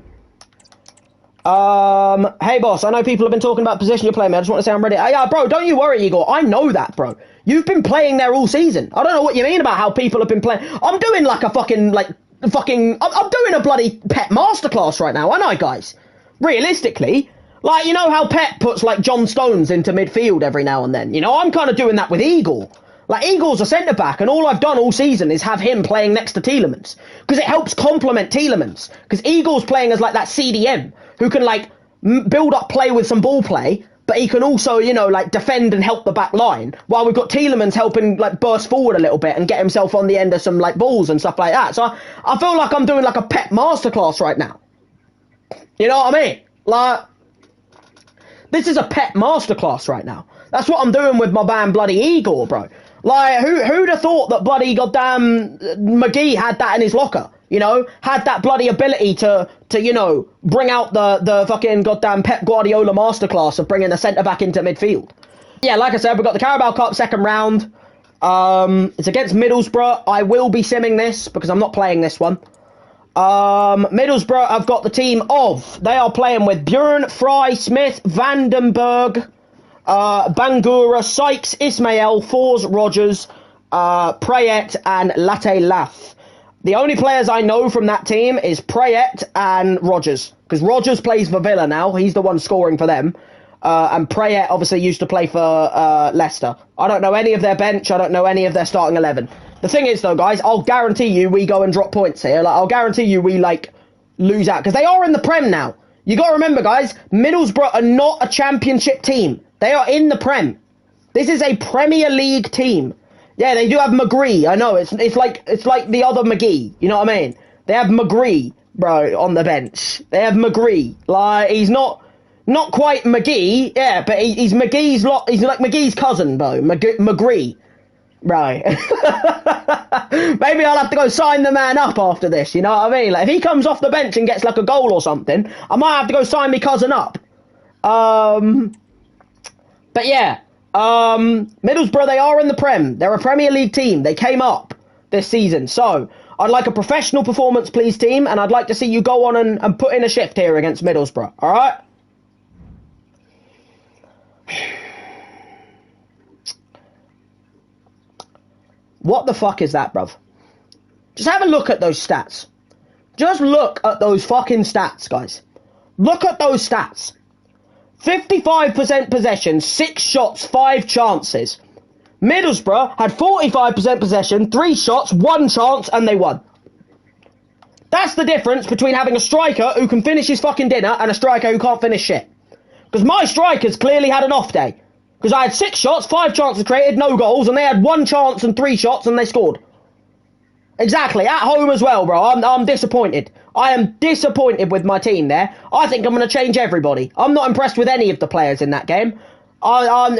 Speaker 1: Hey boss, I know people have been talking about position you're playing, I just want to say I'm ready. Yeah, bro, don't you worry, Igor. I know that, bro. You've been playing there all season. I don't know what you mean about how people have been playing. I'm doing like a fucking, I'm doing a bloody Pep masterclass right now, aren't I, guys? Realistically. Like, you know how Pep puts, like, John Stones into midfield every now and then? You know, I'm kind of doing that with Igor. Like, Igor's a centre-back, and all I've done all season is have him playing next to Tielemans. Because it helps complement Tielemans. Because Igor's playing as, like, that CDM, who can, like, build up play with some ball play, but he can also, you know, like, defend and help the back line, while we've got Tielemans helping, like, burst forward a little bit and get himself on the end of some, like, balls and stuff like that. So I feel like I'm doing, like, a Pep masterclass right now. You know what I mean? Like, this is a Pep masterclass right now. That's what I'm doing with my man bloody Igor, bro. Like, who'd have thought that bloody goddamn McGee had that in his locker? You know, had that bloody ability to you know, bring out the fucking goddamn Pep Guardiola masterclass of bringing the centre-back into midfield. Yeah, like I said, we've got the Carabao Cup second round. It's against Middlesbrough. I will be simming this because I'm not playing this one. Middlesbrough, I've got the team of, they are playing with Bjorn, Fry, Smith, Vandenberg, Bangura, Sykes, Ismail, Fours, Rogers, Prayet, and Latte Lath. The only players I know from that team is Prayet and Rogers, because Rogers plays for Villa now. He's the one scoring for them. And Prayet obviously used to play for Leicester. I don't know any of their bench. I don't know any of their starting 11. The thing is, though, guys, I'll guarantee you we go and drop points here. Like, I'll guarantee you we, like, lose out. Because they are in the Prem now. You got to remember, guys, Middlesbrough are not a championship team. They are in the Prem. This is a Premier League team. Yeah, they do have McGree. I know, it's like the other McGee. You know what I mean? They have McGree, bro, on the bench. They have McGree. Like, he's not quite McGee, yeah, but he's McGee's he's like McGee's cousin, bro. McGree. Right. Maybe I'll have to go sign the man up after this, you know what I mean? Like, if he comes off the bench and gets like a goal or something, I might have to go sign my cousin up. But yeah, Middlesbrough, they are in the Prem. They're a Premier League team. They came up this season. So, I'd like a professional performance, please, team, and I'd like to see you go on and put in a shift here against Middlesbrough, alright? What the fuck is that, bruv? Just have a look at those stats. Just look at those fucking stats, guys. Look at those stats. 55% possession, 6 shots, 5 chances. Middlesbrough had 45% possession, 3 shots, 1 chance, and they won. That's the difference between having a striker who can finish his fucking dinner and a striker who can't finish shit. Because my strikers clearly had an off day. Because I had 6 shots, 5 chances created, no goals, and they had 1 chance and 3 shots, and they scored. Exactly, at home as well, bro. I'm disappointed. I am disappointed with my team there. I think I'm going to change everybody. I'm not impressed with any of the players in that game. I'm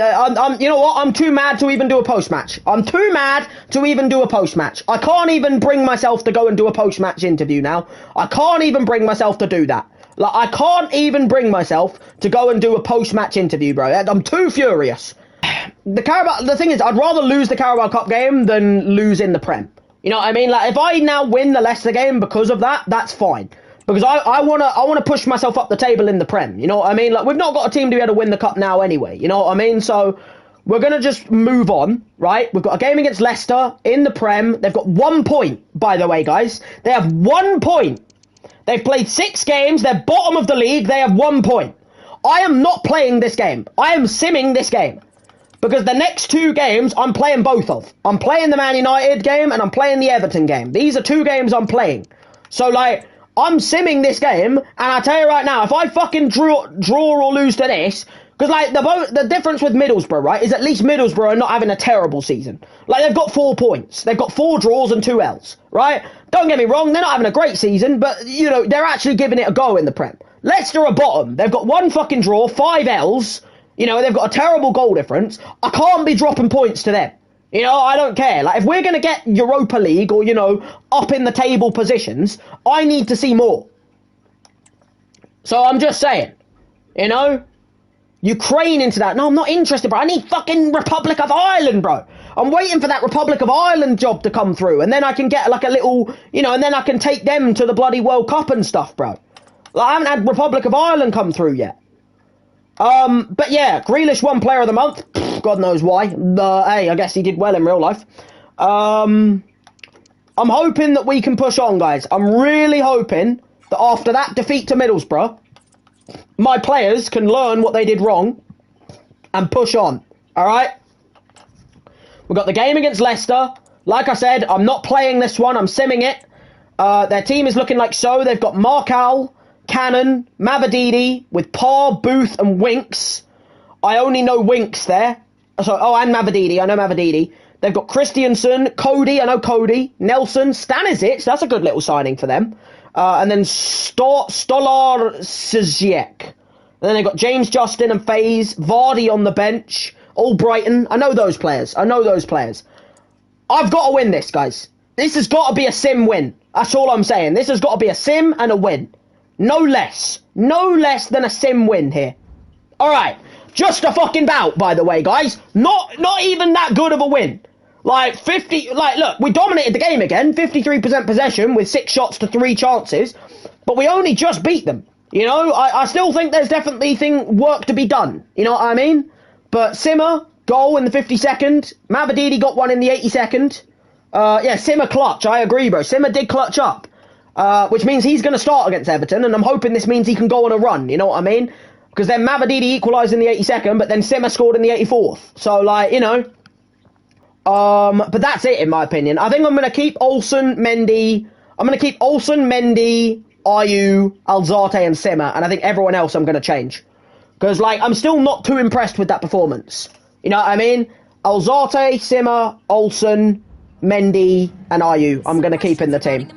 Speaker 1: you know what? I'm too mad to even do a post-match. I'm too mad to even do a post-match. I can't even bring myself to go and do a post-match interview now. I can't even bring myself to do that. Like, I can't even bring myself to go and do a post-match interview, bro. I'm too furious. The thing is, I'd rather lose the Carabao Cup game than lose in the Prem. You know what I mean? Like, if I now win the Leicester game because of that, that's fine. Because I wanna push myself up the table in the Prem. You know what I mean? Like, we've not got a team to be able to win the cup now anyway. You know what I mean? So we're gonna just move on, right? We've got a game against Leicester in the Prem. They've got 1 point, by the way, guys. They have 1 point. They've played 6 games. They're bottom of the league. They have 1 point. I am not playing this game. I am simming this game. Because the next 2 games, I'm playing both of. I'm playing the Man United game and I'm playing the Everton game. These are 2 games I'm playing. So, like, I'm simming this game, and I tell you right now, if I fucking draw or lose to this, because, like, the difference with Middlesbrough, right, is at least Middlesbrough are not having a terrible season. Like, they've got 4 points. They've got 4 draws and 2 L's, right? Don't get me wrong, they're not having a great season, but, you know, they're actually giving it a go in the Prem. Leicester are bottom. They've got 1 fucking draw, 5 L's. You know, they've got a terrible goal difference. I can't be dropping points to them. You know, I don't care. Like, if we're going to get Europa League or, you know, up in the table positions, I need to see more. So I'm just saying, you know, Ukraine into that. No, I'm not interested, bro. I need fucking Republic of Ireland, bro. I'm waiting for that Republic of Ireland job to come through. And then I can get, like, a little, you know, and then I can take them to the bloody World Cup and stuff, bro. Like, I haven't had Republic of Ireland come through yet. But yeah, Grealish won Player of the Month. God knows why. Hey, I guess he did well in real life. I'm hoping that we can push on, guys. I'm really hoping that after that defeat to Middlesbrough, my players can learn what they did wrong and push on. Alright? We've got the game against Leicester. Like I said, I'm not playing this one. I'm simming it. Their team is looking like so. They've got Markal, Cannon, Mavididi with Parr, Booth and Winks. I only know Winks there. So, and Mavididi. I know Mavididi. They've got Christiansen, Cody. I know Cody. Nelson, Stanisic. That's a good little signing for them. And then Stolar Szyek. And then they've got James Justin and Faze. Vardy on the bench. All Brighton. I know those players. I've got to win this, guys. This has got to be a sim win. That's all I'm saying. This has got to be a sim and a win. No less. No less than a sim win here. Alright. Just a fucking bout, by the way, guys. Not even that good of a win. Like, look, we dominated the game again. 53% possession with 6 shots to 3 chances. But we only just beat them. You know, I still think there's definitely work to be done. You know what I mean? But Simmer, goal in the 52nd. Mavididi got one in the 82nd. Yeah, Simmer clutch. I agree, bro. Simmer did clutch up. Which means he's going to start against Everton, and I'm hoping this means he can go on a run, you know what I mean? Because then Mavididi equalised in the 82nd, but then Simmer scored in the 84th. So, like, you know. But that's it, in my opinion. I think I'm going to keep Olsen, Mendy. I'm going to keep Olsen, Mendy, Ayew, Alzate, and Simmer, and I think everyone else I'm going to change. Because, like, I'm still not too impressed with that performance. You know what I mean? Alzate, Simmer, Olsen, Mendy, and Ayew I'm going to keep in the team.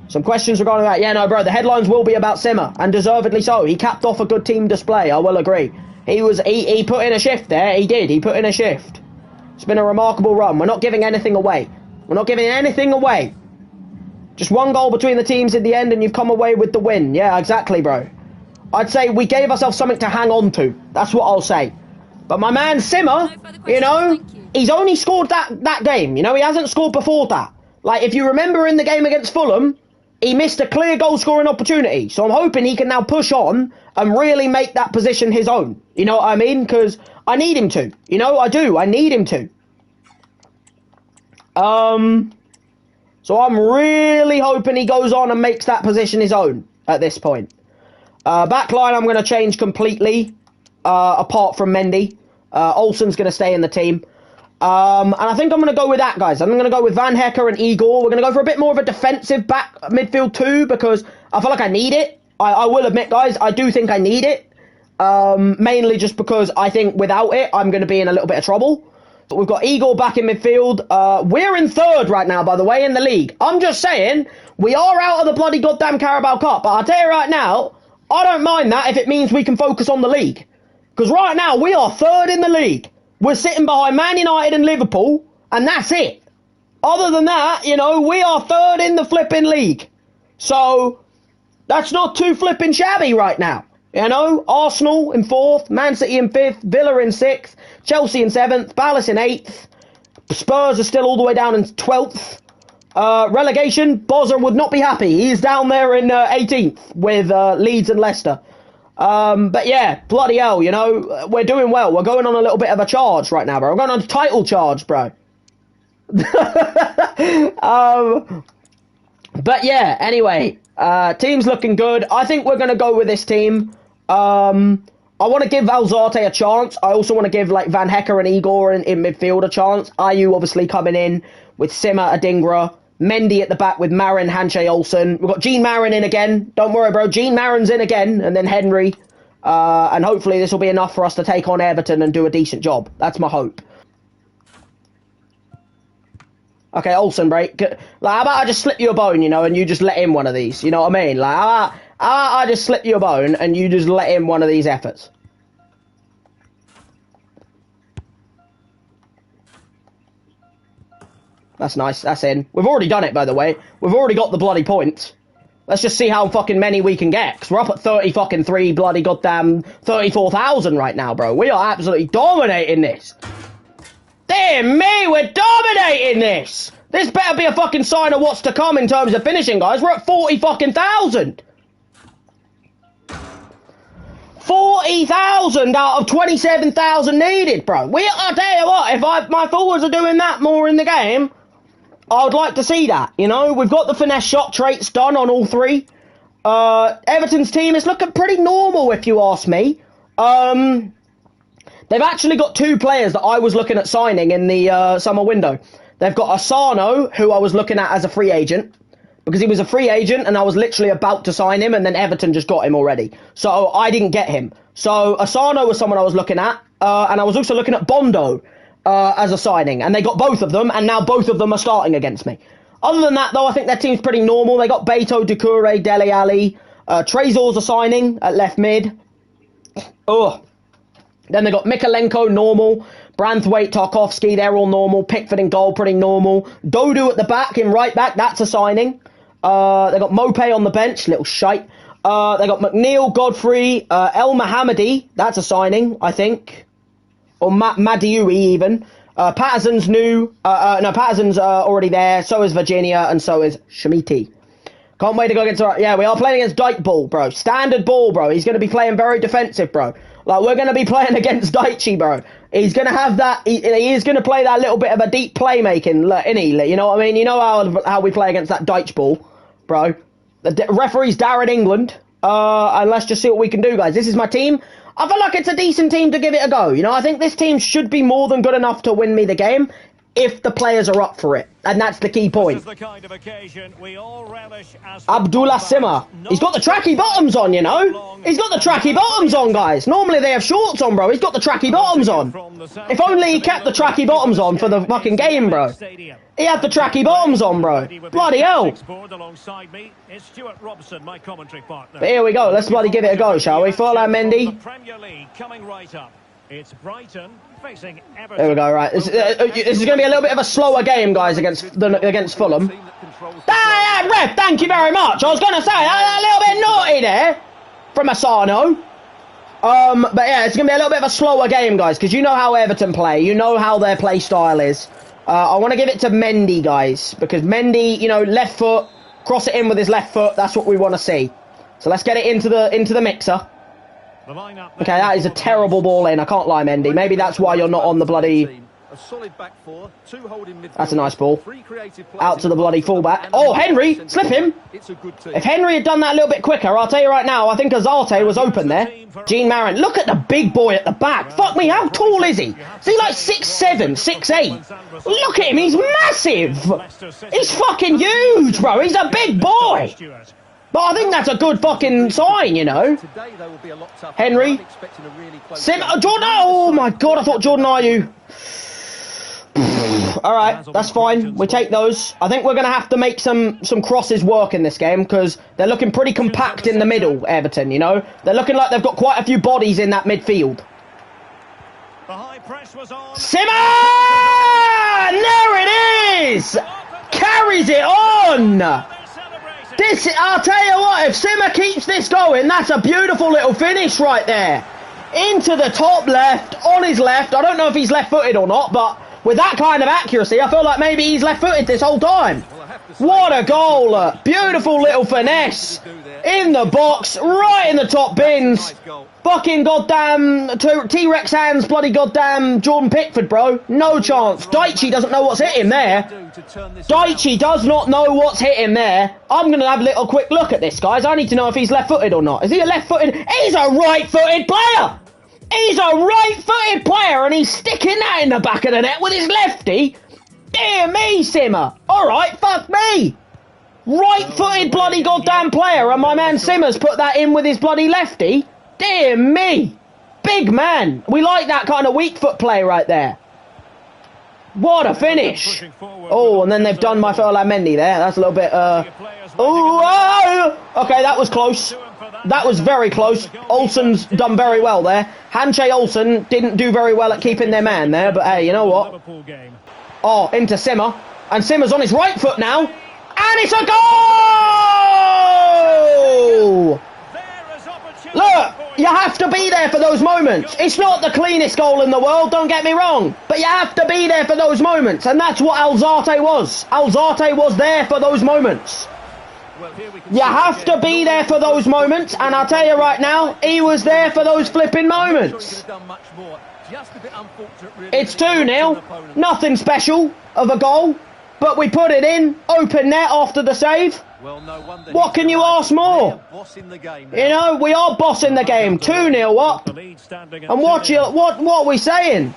Speaker 1: Some questions regarding that. Yeah, no, bro, the headlines will be about Simmer, and deservedly so. He capped off a good team display, I will agree. He put in a shift there. He did. He put in a shift. It's been a remarkable run. We're not giving anything away. We're not giving anything away. Just 1 goal between the teams in the end, and you've come away with the win. Yeah, exactly, bro. I'd say we gave ourselves something to hang on to. That's what I'll say. But my man Simmer, you know, he's only scored that game. You know, he hasn't scored before that. Like, if you remember in the game against Fulham, he missed a clear goal-scoring opportunity. So I'm hoping he can now push on and really make that position his own. You know what I mean? Because I need him to. You know, I do. I need him to. So I'm really hoping he goes on and makes that position his own at this point. Backline I'm going to change completely, apart from Mendy. Olsen's going to stay in the team. And I think I'm going to go with that, guys. I'm going to go with Van Hecker and Igor. We're going to go for a bit more of a defensive back midfield too, because I feel like I need it. I will admit, guys, I do think I need it. Mainly just because I think without it, I'm going to be in a little bit of trouble. But we've got Igor back in midfield. We're in 3rd right now, by the way, in the league. I'm just saying, we are out of the bloody goddamn Carabao Cup. But I'll tell you right now, I don't mind that if it means we can focus on the league. Because right now, we are 3rd in the league. We're sitting behind Man United and Liverpool, and that's it. Other than that, you know, we are 3rd in the flipping league. So, that's not too flipping shabby right now. You know, Arsenal in 4th, Man City in 5th, Villa in 6th, Chelsea in 7th, Palace in 8th, Spurs are still all the way down in 12th. Relegation, Bozza would not be happy. He's down there in 18th with Leeds and Leicester. But yeah, bloody hell, you know, we're doing well. We're going on a little bit of a charge right now, bro. We're going on a title charge, bro. But yeah, anyway, team's looking good. I think we're going to go with this team. I want to give Alzate a chance. I also want to give like Van Hecker and Igor in midfield a chance. Ayew obviously coming in with Simmer, Adingra. Mendy at the back with Marin, Hanche, Olsen. We've got Gene Marin in again. Don't worry, bro. Gene Marin's in again. And then Henry. And hopefully this will be enough for us to take on Everton and do a decent job. That's my hope. Okay, Olsen, break. Like, how about I just slip you a bone, you know, and you just let in one of these? You know what I mean? Like, how about I just slip you a bone and you just let in one of these efforts? That's nice. That's in. We've already done it, by the way. We've already got the bloody points. Let's just see how fucking many we can get. Because we're up at 30 fucking 3 bloody goddamn 34,000 right now, bro. We are absolutely dominating this. Dear me, we're dominating this. This better be a fucking sign of what's to come in terms of finishing, guys. We're at 40 fucking thousand. 40,000 out of 27,000 needed, bro. I'll tell you what, if my forwards are doing that more in the game, I would like to see that, you know. We've got the finesse shot traits done on all three. Everton's team is looking pretty normal, if you ask me. They've actually got 2 players that I was looking at signing in the summer window. They've got Asano, who I was looking at as a free agent, because he was a free agent and I was literally about to sign him, and then Everton just got him already. So I didn't get him. So Asano was someone I was looking at, and I was also looking at Bondo as a signing, and they got both of them, and now both of them are starting against me. Other than that, though, I think their team's pretty normal. They got Beto, Doucouré, Dele Alli, Trezor's a signing at left mid. Ugh. Then they got Mikalenko, normal. Branthwaite, Tarkovsky, they're all normal. Pickford in goal, pretty normal. Dodu at the back, in right back, that's a signing. They got Mope on the bench, little shite. They got McNeil, Godfrey, El Mohammadi, that's a signing, I think. Or Madiui even. Patterson's new. No, Patterson's already there. So is Virginia, and so is Shemiti. Can't wait to go against... Yeah, we are playing against Dyke Ball, bro. Standard ball, bro. He's going to be playing very defensive, bro. Like, we're going to be playing against Daichi, bro. He's going to have that... He is going to play that little bit of a deep playmaking, innit? You know what I mean? You know how we play against that Dyche ball, bro. The referee's Darren England. And let's just see what we can do, guys. This is my team. I feel like it's a decent team to give it a go. You know, I think this team should be more than good enough to win me the game if the players are up for it. And that's the key point.
Speaker 2: The kind of occasion we all relish as
Speaker 1: Abdullah Simmer. He's got the tracky bottoms on, you know. He's got the tracky bottoms on, guys. Normally they have shorts on, bro. He's got the tracky bottoms on. If only he kept the tracky bottoms on for the fucking game, bro. He had the tracky bottoms on, bro. Bloody hell. But here we go. Let's bloody give it a go, shall we? Furlan Mendy.
Speaker 2: It's Brighton facing Everton.
Speaker 1: There we go, right. This is going to be a little bit of a slower game, guys, against Fulham. Ref, thank you very much. I was going to say, a little bit naughty there from Asano. But yeah, it's going to be a little bit of a slower game, guys, because you know how Everton play. You know how their play style is. I want to give it to Mendy, guys, because Mendy, you know, left foot, cross it in with his left foot. That's what we want to see. So let's get it into the mixer. Okay, that is a terrible ball in. I can't lie, Mendy. Maybe that's why you're not on the bloody... That's a nice ball. Out to the bloody fullback. Oh, Henry! Slip him! If Henry had done that a little bit quicker, I'll tell you right now, I think Azarte was open there. Gene Marin. Look at the big boy at the back. Fuck me, how tall is he? Is he like 6'7", 6'8"? Look at him, he's massive! He's fucking huge, bro. He's a big boy! But I think that's a good fucking sign, you know. Henry. Jordan. Oh my god, I thought Jordan Ayew. Alright, that's fine. We take those. I think we're going to have to make some crosses work in this game because they're looking pretty compact in the middle, Everton, you know. They're looking like they've got quite a few bodies in that midfield. Simon! There it is! Carries it on! I'll tell you what, if Simmer keeps this going, that's a beautiful little finish right there. Into the top left, on his left. I don't know if he's left-footed or not, but with that kind of accuracy, I feel like maybe he's left-footed this whole time. What a goal! Beautiful little finesse in the box, right in the top bins. Fucking goddamn T-Rex hands, bloody goddamn Jordan Pickford, bro. No chance. Daichi doesn't know what's hit him there. Daichi does not know what's hit him there. I'm going to have a little quick look at this, guys. I need to know if he's left-footed or not. Is he a left-footed? He's a right-footed player! He's a right-footed player, and he's sticking that in the back of the net with his lefty. Dear me, Simmer. All right, fuck me. Right-footed bloody goddamn player, and my man Simmer's put that in with his bloody lefty. Dear me. Big man. We like that kind of weak foot play right there. What a finish. Oh, and then they've done my fellow Mendy there. That's a little bit, Oh, okay, that was close. That was very close. Olsen's done very well there. Hanche Olsen didn't do very well at keeping their man there, but hey, you know what? Oh, into Simmer. And Simmer's on his right foot now. And it's a goal! Look, you have to be there for those moments. It's not the cleanest goal in the world, don't get me wrong. But you have to be there for those moments. And that's what Alzate was. Alzate was there for those moments. You have to be there for those moments. And I'll tell you right now, he was there for those flipping moments. It's 2-0. Nothing special of a goal. But we put it in. Open net after the save. What can you ask more? You know, we are bossing the game. 2-0 up. And what are we saying?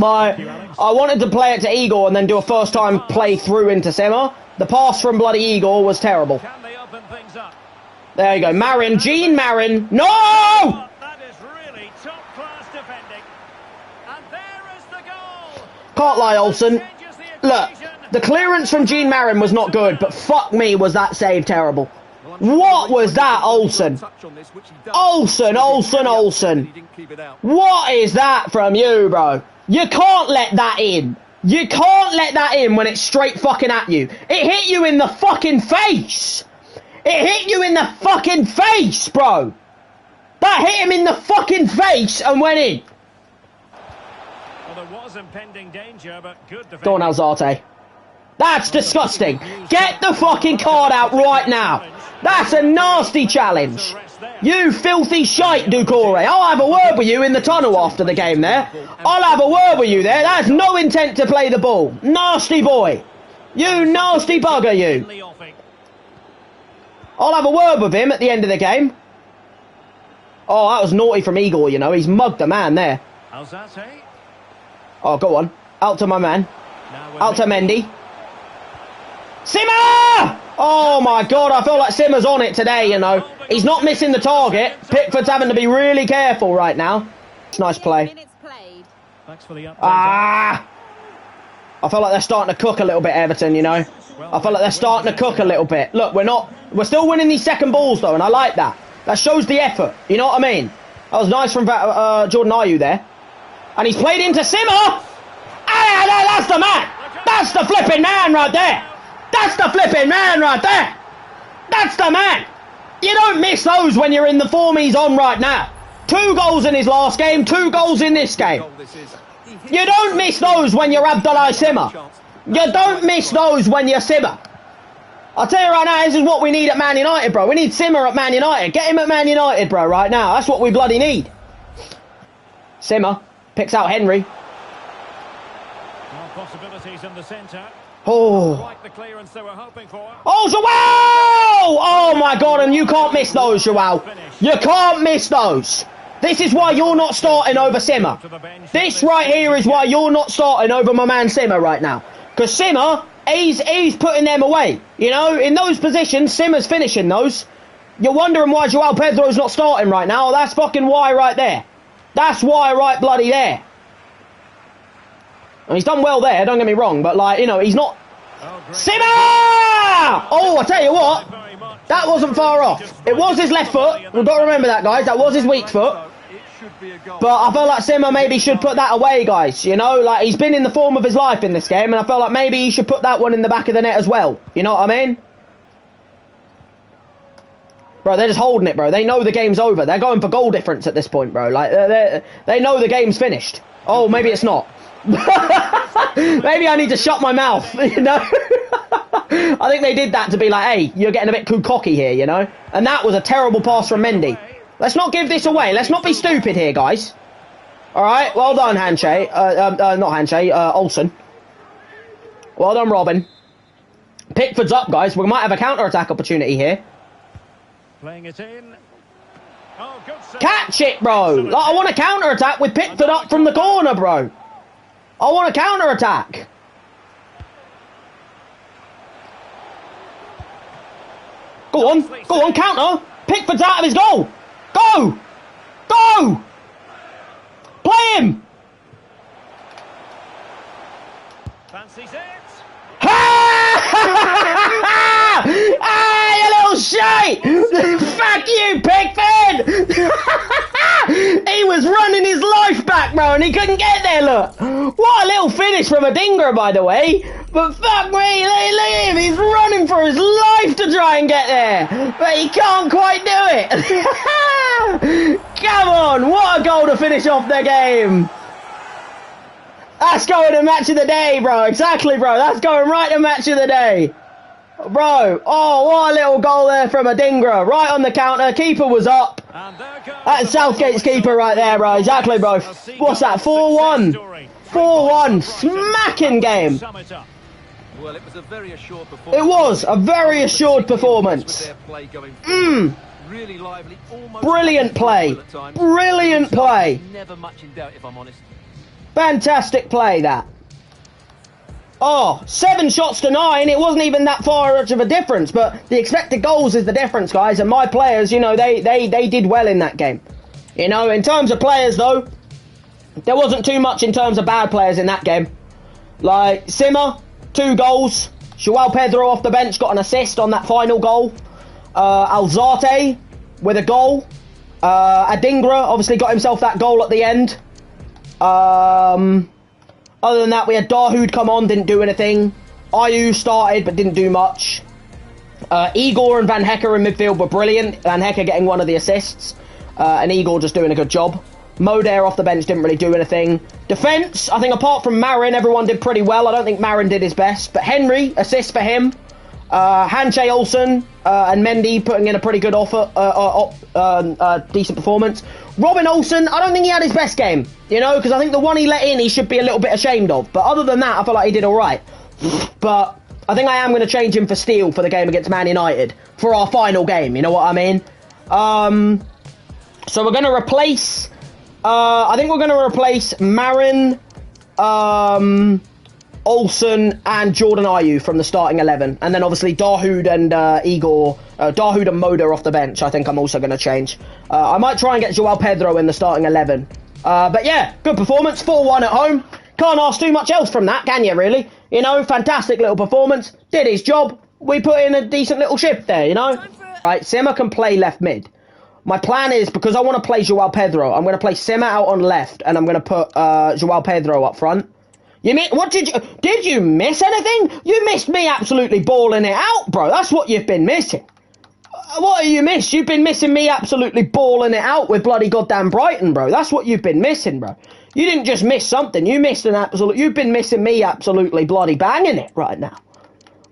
Speaker 1: I wanted to play it to Igor and then do a first time play through into Simmer. The pass from bloody Igor was terrible. There you go. Marin, Gene Marin. No!
Speaker 2: That is really top class defending. And there is the goal.
Speaker 1: Can't lie, Olsen. Look, the clearance from Gene Marin was not good, but fuck me, was that save terrible. What was that, Olsen? Olsen. What is that from you, bro? You can't let that in. You can't let that in when it's straight fucking at you. It hit you in the fucking face. It hit you in the fucking face, bro. That hit him in the fucking face and went in.
Speaker 2: Well, there was impending danger, but good defense.
Speaker 1: Go on, Alzate. That's disgusting. Get the fucking card out right now. That's a nasty challenge. You filthy shite, Doucouré. I'll have a word with you in the tunnel after the game there. I'll have a word with you there. That's no intent to play the ball. Nasty boy. You nasty bugger, you. I'll have a word with him at the end of the game. Oh, that was naughty from Igor, you know. He's mugged the man there. Oh, go on. Out to my man. Out to Mendy. Simmer! Oh my God, I feel like Simmer's on it today, you know. He's not missing the target. Pickford's having to be really careful right now. It's nice play. I feel like they're starting to cook a little bit, Everton, you know. I feel like they're starting to cook a little bit. Look, we're still winning these second balls though, and I like that. That shows the effort, you know what I mean? That was nice from Jordan Ayew there. And he's played into Simmer! That's the man! That's the flipping man right there! That's the flipping man right there! That's the man! You don't miss those when you're in the form he's on right now. 2 goals in his last game, 2 goals in this game. You don't miss those when you're Abdoulaye Simmer. You don't miss those when you're Simmer. I'll tell you right now, this is what we need at Man United, bro. We need Simmer at Man United. Get him at Man United, bro, right now. That's what we bloody need. Simmer picks out Henry.
Speaker 2: Possibilities in the centre.
Speaker 1: Oh.
Speaker 2: Quite the clearance they were hoping for.
Speaker 1: Oh, Joao! Oh my God, and you can't miss those, Joao. You can't miss those. This is why you're not starting over Simmer. This right here is why you're not starting over my man Simmer right now. Because Simmer, he's putting them away. You know, in those positions, Simmer's finishing those. You're wondering why Joao Pedro's not starting right now. That's fucking why right there. That's why right bloody there. And he's done well there, don't get me wrong, but like, you know, he's not... Simmer! Oh, I tell you what, that wasn't far off. It was his left foot. We've got to remember that, guys. That was his weak foot. But I feel like Simmer maybe should put that away, guys. You know, like, he's been in the form of his life in this game, and I feel like maybe he should put that one in the back of the net as well. You know what I mean? Bro, they're just holding it, bro. They know the game's over. They're going for goal difference at this point, bro. Like, they know the game's finished. Oh, maybe it's not. Maybe I need to shut my mouth, you know? I think they did that to be like, hey, you're getting a bit too cocky here, you know? And that was a terrible pass from Mendy. Let's not give this away. Let's not be stupid here, guys. All right, well done, Hanchay. Not Hanchay, Olsen. Well done, Robin. Pickford's up, guys. We might have a counter-attack opportunity here.
Speaker 2: Playing it in. Oh, good save.
Speaker 1: Catch it, bro. Like, I want a counter-attack with Pickford up from the corner, bro. I want a counter-attack. Go on, counter. Pickford's out of his goal. Go! Go! Play him!
Speaker 2: Fancies it.
Speaker 1: Ah, you little shite! Fuck you, Pickford! He was running his life back, bro, and he couldn't get there, look. What a little finish from Adingra, by the way. But fuck me, look at him, he's running for his life to try and get there. But he can't quite do it. Come on, what a goal to finish off the game. That's going to match of the day, bro. Exactly, bro. That's going right to match of the day. Bro, oh, what a little goal there from Adingra. Right on the counter. Keeper was up. That's Southgate's keeper right there, bro. Exactly, bro. What's that? 4-1. 4-1. Smacking game.
Speaker 3: Well, it was a very assured performance.
Speaker 1: It was a very assured performance.
Speaker 3: Really lively, almost
Speaker 1: brilliant play. Brilliant play.
Speaker 3: Never much in doubt, if I'm honest.
Speaker 1: Fantastic play, that. Oh, 7 shots to 9. It wasn't even that far much of a difference, but the expected goals is the difference, guys. And my players, you know, they did well in that game. You know, in terms of players, though, there wasn't too much in terms of bad players in that game. Like, Simmer, 2 goals. João Pedro off the bench got an assist on that final goal. Alzate with a goal. Adingra obviously got himself that goal at the end. Other than that, we had Dahoud come on, didn't do anything. Ayew started, but didn't do much. Igor and Van Hecker in midfield were brilliant. Van Hecker getting one of the assists. And Igor just doing a good job. Moder off the bench didn't really do anything. Defence, I think apart from Marin, everyone did pretty well. I don't think Marin did his best. But Henry, assist for him. Hanchay, Olsen, and Mendy putting in a pretty good decent performance. Robin Olsen, I don't think he had his best game, you know, because I think the one he let in, he should be a little bit ashamed of. But other than that, I feel like he did all right. But I think I am going to change him for Steele for the game against Man United for our final game. You know what I mean? So we're going to replace. I think we're going to replace Marin, Olsen and Jordan Ayew from the starting 11. And then obviously Dahoud and Igor, Dahoud and Moder off the bench, I think I'm also going to change. I might try and get João Pedro in the starting 11. But yeah, good performance, 4-1 at home. Can't ask too much else from that, can you, really? You know, fantastic little performance. Did his job. We put in a decent little shift there, you know? Right, Simmer can play left mid. My plan is, because I want to play João Pedro, I'm going to play Simmer out on left, and I'm going to put João Pedro up front. What did you miss anything? You missed me absolutely balling it out, bro. That's what you've been missing. What have you missed? You've been missing me absolutely balling it out with bloody goddamn Brighton, bro. That's what you've been missing, bro. You didn't just miss something. You missed an absolute... You've been missing me absolutely bloody banging it right now.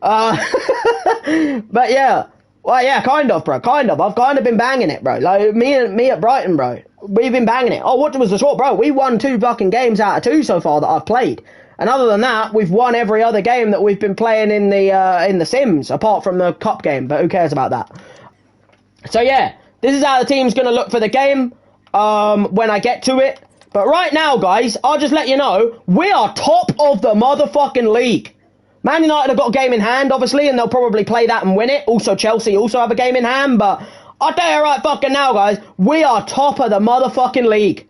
Speaker 1: But yeah. Well, yeah, kind of, bro. Kind of. I've kind of been banging it, bro. Like, me at Brighton, bro. We've been banging it. Oh, what was the score, bro? We won 2 fucking games out of 2 so far that I've played. And other than that, we've won every other game that we've been playing in the Sims, apart from the Cup game, but who cares about that? So yeah, this is how the team's going to look for the game when I get to it. But right now, guys, I'll just let you know, we are top of the motherfucking league. Man United have got a game in hand, obviously, and they'll probably play that and win it. Also, Chelsea also have a game in hand, but I'll tell you right fucking now, guys, we are top of the motherfucking league.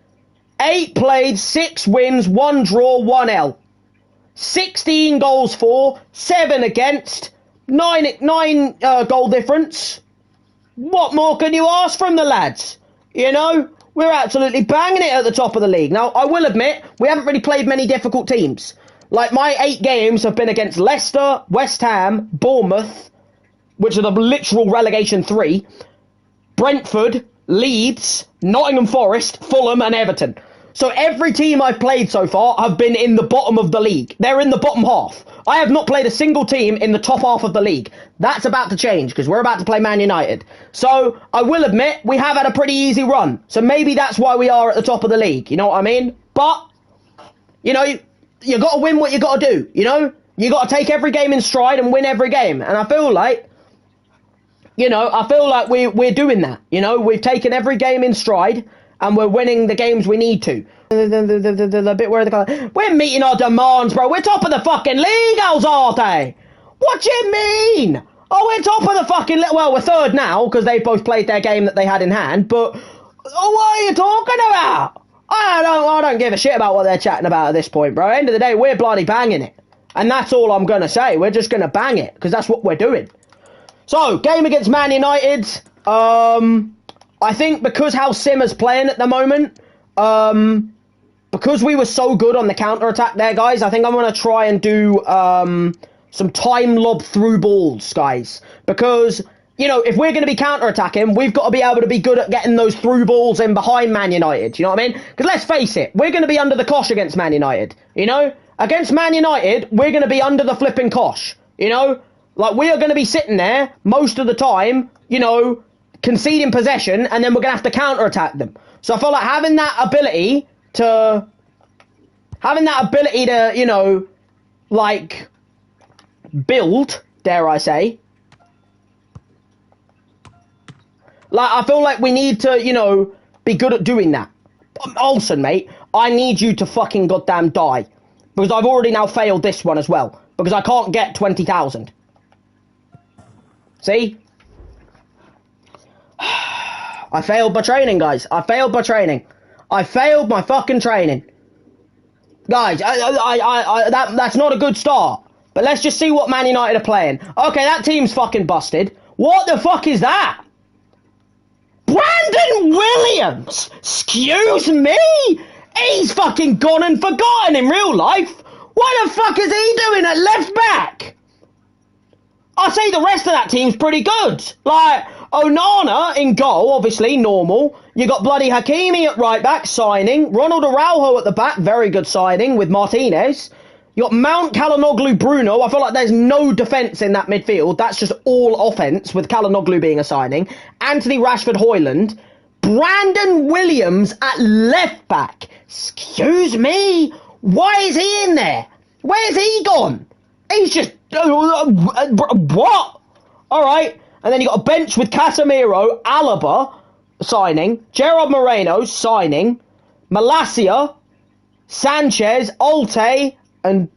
Speaker 1: 8 played, 6 wins, 1 draw, 1 L. 16 goals for, 7 against, 9 goal difference. What more can you ask from the lads? You know, we're absolutely banging it at the top of the league. Now, I will admit, we haven't really played many difficult teams. Like, my 8 games have been against Leicester, West Ham, Bournemouth, which are the literal relegation 3, Brentford, Leeds, Nottingham Forest, Fulham and Everton. So every team I've played so far have been in the bottom of the league. They're in the bottom half. I have not played a single team in the top half of the league. That's about to change because we're about to play Man United. So I will admit we have had a pretty easy run. So maybe that's why we are at the top of the league. You know what I mean? But, you know, you got to win what you got to do. You know? You got to take every game in stride and win every game. And I feel like, you know, we're doing that. You know, we've taken every game in stride and we're winning the games we need to. The bit where we're meeting our demands, bro. We're top of the fucking league, Alzate. What do you mean? Oh, we're top of the fucking league. Well, we're third now because they've both played their game that they had in hand. But what are you talking about? I don't give a shit about what they're chatting about at this point, bro. End of the day, we're bloody banging it. And that's all I'm going to say. We're just going to bang it because that's what we're doing. So, game against Man United. I think because how Simmer's playing at the moment, because we were so good on the counter-attack there, guys, I think I'm going to try and do some time lob through balls, guys. Because, you know, if we're going to be counter-attacking, we've got to be able to be good at getting those through balls in behind Man United. You know what I mean? Because let's face it, we're going to be under the cosh against Man United. You know? Against Man United, we're going to be under the flipping cosh. You know? Like, we are going to be sitting there most of the time, you know, conceding possession, and then we're going to have to counter-attack them. So I feel like having that ability to, you know, like, build, dare I say. Like, I feel like we need to, you know, be good at doing that. Olsen, mate, I need you to fucking goddamn die. Because I've already now failed this one as well. Because I can't get 20,000. See? I failed my training, guys. I failed my training. I failed my fucking training. Guys, that's not a good start. But let's just see what Man United are playing. Okay, that team's fucking busted. What the fuck is that? Brandon Williams! Excuse me? He's fucking gone and forgotten in real life. What the fuck is he doing at left back? I say the rest of that team's pretty good. Like, Onana in goal, obviously, normal. You got bloody Hakimi at right back, signing. Ronald Araujo at the back, very good signing with Martinez. You got Mount, Calhanoglu, Bruno. I feel like there's no defence in that midfield. That's just all offence with Calhanoglu being a signing. Anthony Rashford, Højlund. Brandon Williams at left back. Excuse me? Why is he in there? Where's he gone? He's just... what? Alright. And then you got a bench with Casemiro, Alaba signing. Gerard Moreno signing. Malacia, Sanchez, Alte, and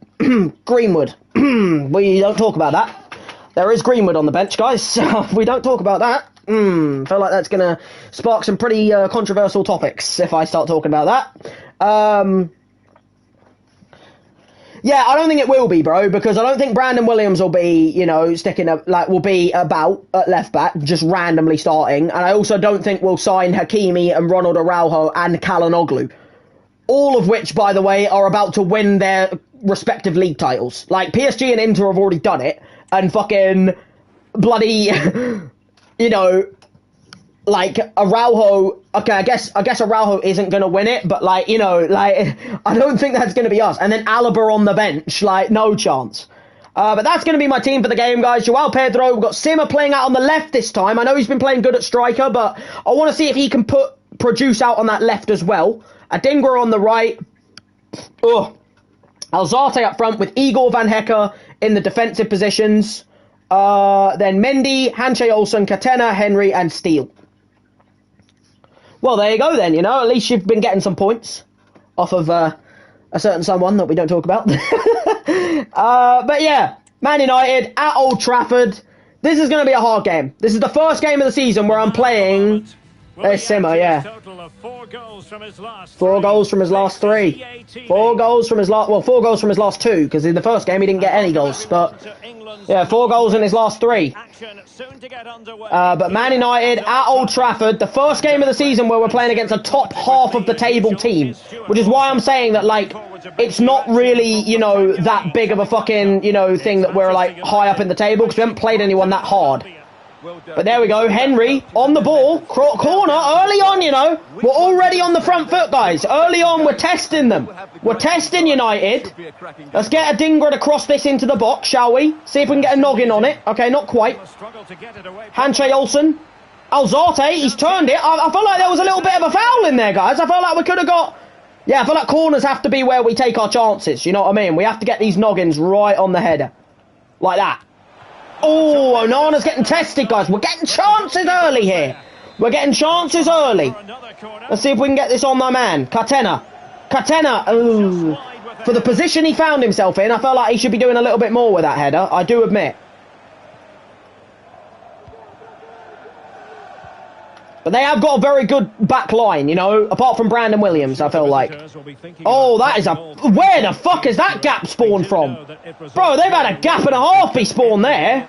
Speaker 1: Greenwood. We don't talk about that. There is Greenwood on the bench, guys. So we don't talk about that. Feel like that's going to spark some pretty controversial topics if I start talking about that. Yeah, I don't think it will be, bro, because I don't think Brandon Williams will be, you know, will be about at left back, just randomly starting. And I also don't think we'll sign Hakimi and Ronald Araujo and Calhanoglu. All of which, by the way, are about to win their respective league titles. Like, PSG and Inter have already done it, and fucking bloody, you know, like, Araujo, okay, I guess Araujo isn't going to win it, but, like, you know, like, I don't think that's going to be us. And then Alaba on the bench, like, no chance. But that's going to be my team for the game, guys. Joao Pedro, we've got Simmer playing out on the left this time. I know he's been playing good at striker, but I want to see if he can produce out on that left as well. Adingra on the right. Alzate up front with Igor Van Hecke in the defensive positions. Then Mendy, Hanche Olsen, Catena, Henry, and Steele. Well, there you go then, you know. At least you've been getting some points off of a certain someone that we don't talk about. But yeah, Man United at Old Trafford. This is going to be a hard game. This is the first game of the season where I'm playing... There's Simmer, yeah. 4 goals from his last 3. 4 goals from his last 2, because in the first game he didn't get any goals. But yeah, 4 goals in his last 3. But Man United at Old Trafford, the first game of the season where we're playing against a top half of the table team, which is why I'm saying that, like, it's not really, you know, that big of a fucking, you know, thing that we're like high up in the table, because we haven't played anyone that hard.
Speaker 3: Well done.
Speaker 1: But there we go, Henry on the ball, corner, early on, you know. We're already on the front foot, guys. Early on, we're testing them. We're testing United. Let's get a Dingra to cross this into the box, shall we? See if we can get a noggin on it. Okay, not quite. Hanche Olsen. Alzate, he's turned it. I felt like there was a little bit of a foul in there, guys. I felt like we could have got... Yeah, I feel like corners have to be where we take our chances, you know what I mean? We have to get these noggins right on the header. Like that. Oh, Onana's getting tested, guys. We're getting chances early here. We're getting chances early. Let's see if we can get this on my man. Catena. Oh. For the position he found himself in, I felt like he should be doing a little bit more with that header. I do admit. But they have got a very good back line, you know, apart from Brandon Williams, I feel like. Oh, that is a... Where the fuck is that gap spawned from? Bro, they've had a gap and a half be spawned there.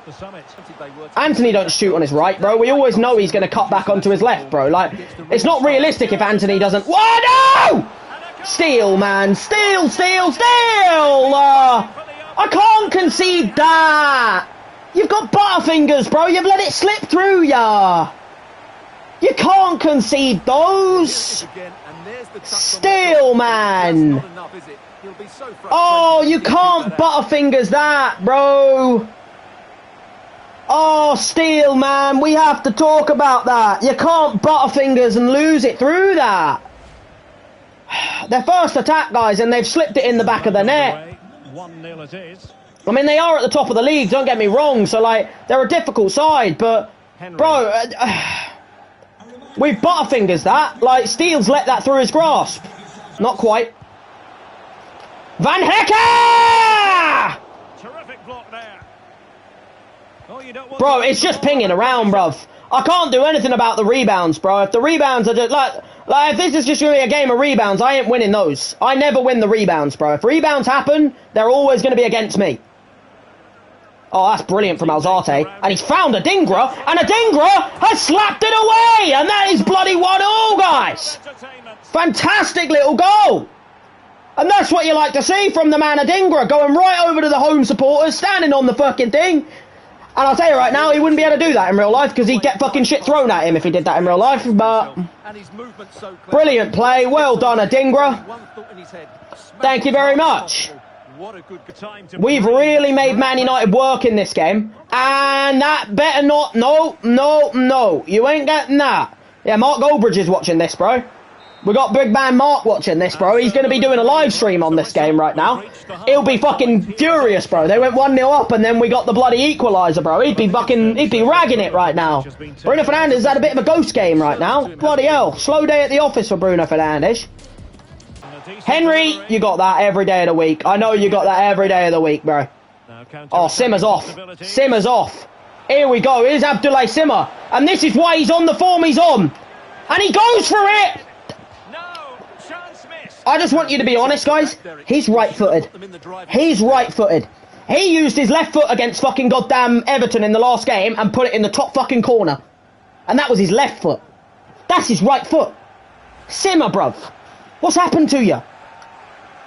Speaker 1: Anthony don't shoot on his right, bro. We always know he's going to cut back onto his left, bro. Like, it's not realistic if Anthony doesn't... Whoa, no! Steal, man. Steal! I can't concede that. You've got butterfingers, bro. You've let it slip through, ya. You can't concede those. Still, man. Oh, you can't butterfingers that, bro. Oh, Steele, man. We have to talk about that. You can't butterfingers and lose it through that. Their first attack, guys, and they've slipped it in the back of the net.
Speaker 2: 1-0 it is.
Speaker 1: I mean, they are at the top of the league, don't get me wrong. So, like, they're a difficult side, but, bro... We've butterfingers that. Like, Steele's let that through his grasp. Not quite. Van Hecker!
Speaker 2: Terrific block there. Oh, you don't want
Speaker 1: bro, it's just pinging around, bruv. I can't do anything about the rebounds, bro. If the rebounds are just... Like if this is just going to be a game of rebounds, I ain't winning those. I never win the rebounds, bro. If rebounds happen, they're always going to be against me. Oh, that's brilliant from Alzate. And he's found a Dingra, and a Dingra has slapped it away! And that is bloody 1-0, guys! Fantastic little goal! And that's what you like to see from the man Adingra, going right over to the home supporters, standing on the fucking thing. And I'll tell you right now, he wouldn't be able to do that in real life, because he'd get fucking shit thrown at him if he did that in real life, but... Brilliant play, well done Adingra. Thank you very much. We've really made Man United work in this game. And that better not... No. You ain't getting that. Yeah, Mark Goldbridge is watching this, bro. We got big man Mark watching this, bro. He's going to be doing a live stream on this game right now. He'll be fucking furious, bro. They went 1-0 up and then we got the bloody equaliser, bro. He'd be ragging it right now. Bruno Fernandes had a bit of a ghost game right now. Bloody hell. Slow day at the office for Bruno Fernandes. Henry, you got that every day of the week. I know you got that every day of the week, bro. Oh, Simmer's off. Simmer's off. Here we go. Here's Abdoulaye Simmer. And this is why he's on the form he's on. And he goes for it. I just want you to be honest, guys. He's right-footed. He's right-footed. He used his left foot against fucking goddamn Everton in the last game and put it in the top fucking corner. And that was his left foot. That's his right foot. Simmer, bruv. What's happened to you?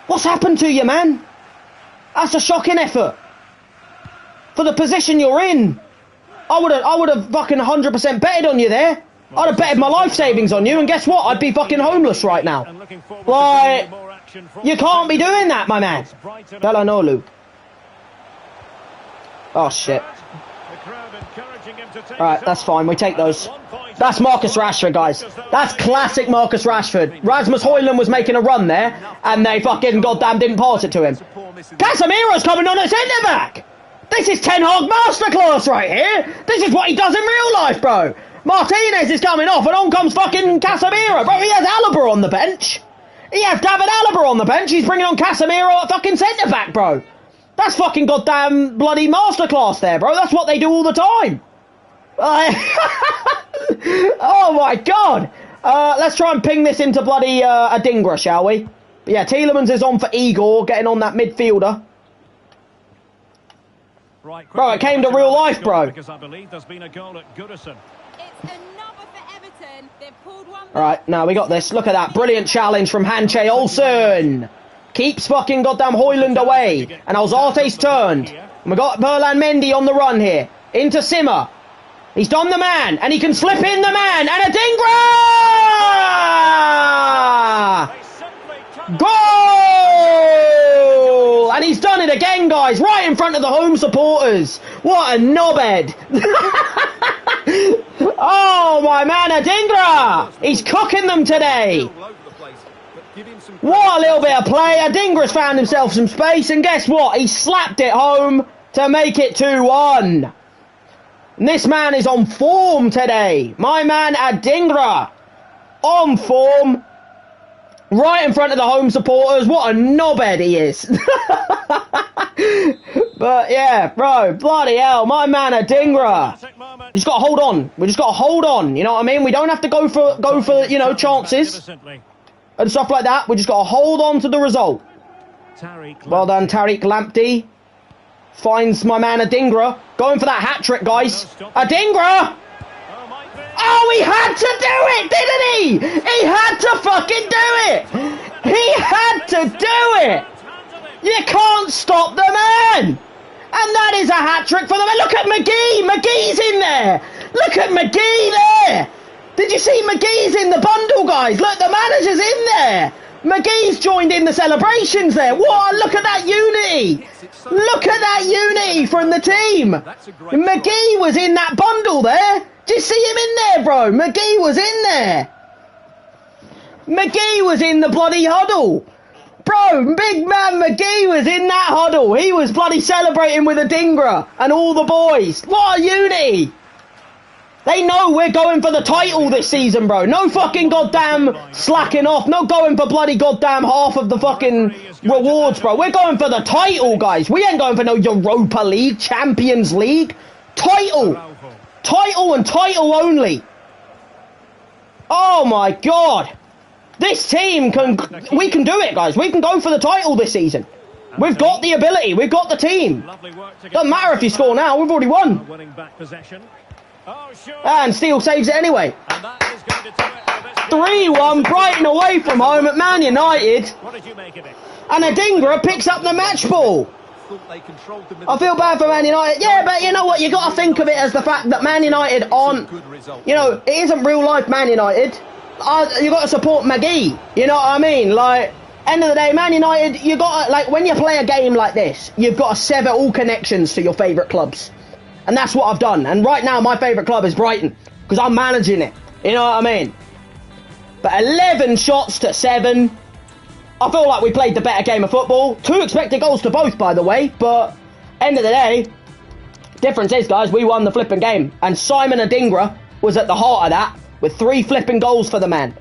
Speaker 1: What's happened to you, man? That's a shocking effort. For the position you're in. I would have fucking 100% betted on you there. I'd have betted my life savings on you, and guess what? I'd be fucking homeless right now. Like, you can't be doing that, my man. Belanolu. Oh, shit. Alright, that's fine. We take those. That's Marcus Rashford, guys. That's classic Marcus Rashford. Rasmus Højlund was making a run there, and they fucking goddamn didn't pass it to him. Casemiro's coming on at centre-back. This is Ten Hag masterclass right here. This is what he does in real life, bro. Martinez is coming off, and on comes fucking Casemiro, bro. He has Alaba on the bench. He has David Alaba on the bench. He's bringing on Casemiro at fucking centre-back, bro. That's fucking goddamn bloody masterclass there, bro. That's what they do all the time. Oh, my God. Let's try and ping this into bloody Adingra, shall we? But yeah, Tielemans is on for Igor, getting on that midfielder. Bro, it came to real life, bro.
Speaker 2: Because I believe there's been a goal at Goodison.
Speaker 1: Alright, now we got this. Look at that. Brilliant challenge from Hanche Olsen. Keeps fucking goddamn Højlund away. And Alzate's turned. And we got Berlan Mendy on the run here. Into Simmer. He's done the man, and he can slip in the man, and Adingra! Goal! And he's done it again, guys, right in front of the home supporters. What a knobhead. Oh, my man Adingra! He's cooking them today. What a little bit of play. Adingra's found himself some space, and guess what? He slapped it home to make it 2-1. And this man is on form today. My man Adingra on form. Right in front of the home supporters. What a knobhead he is. But yeah, bro, bloody hell, my man Adingra. Just got to hold on. We just got to hold on. You know what I mean? We don't have to go for you know, chances and stuff like that. We just got to hold on to the result. Well done, Tariq Lamptey. Finds my man Adingra. Going for that hat-trick, guys. Adingra! Oh, he had to do it, didn't he? He had to fucking do it! He had to do it! You can't stop the man! And that is a hat-trick for them. And look at McGee! McGee's in there! Look at McGee there! Did you see McGee's in the bundle, guys? Look, the manager's in there! McGee's joined in the celebrations there. What? Look at that unity. Look at that unity from the team. McGee was in that bundle there. Did you see him in there, bro? McGee was in there. McGee was in the bloody huddle. Bro, big man McGee was in that huddle. He was bloody celebrating with Adingra and all the boys. What a unity. They know we're going for the title this season, bro. No fucking goddamn slacking off. No going for bloody goddamn half of the fucking rewards, bro. We're going for the title, guys. We ain't going for no Europa League, Champions League. Title. Title and title only. Oh, my God. This team we can do it, guys. We can go for the title this season. We've got the ability. We've got the team. Doesn't matter if you score now. We've already won. And Steele saves it anyway. 3-1, Brighton away from home at Man United. And Adingra picks up the match ball. I feel bad for Man United. Yeah, but you know what? You got to think of it as the fact that Man United aren't, you know, it isn't real life Man United. You got to support McGee. You know what I mean? Like, end of the day, Man United, you got to, like, when you play a game like this, you've got to sever all connections to your favourite clubs. And that's what I've done. And right now, my favourite club is Brighton. Because I'm managing it. You know what I mean? But 11 shots to 7. I feel like we played the better game of football. 2 expected goals to both, by the way. But, end of the day, difference is, guys, we won the flipping game. And Simon Adingra was at the heart of that. With 3 flipping goals for the man.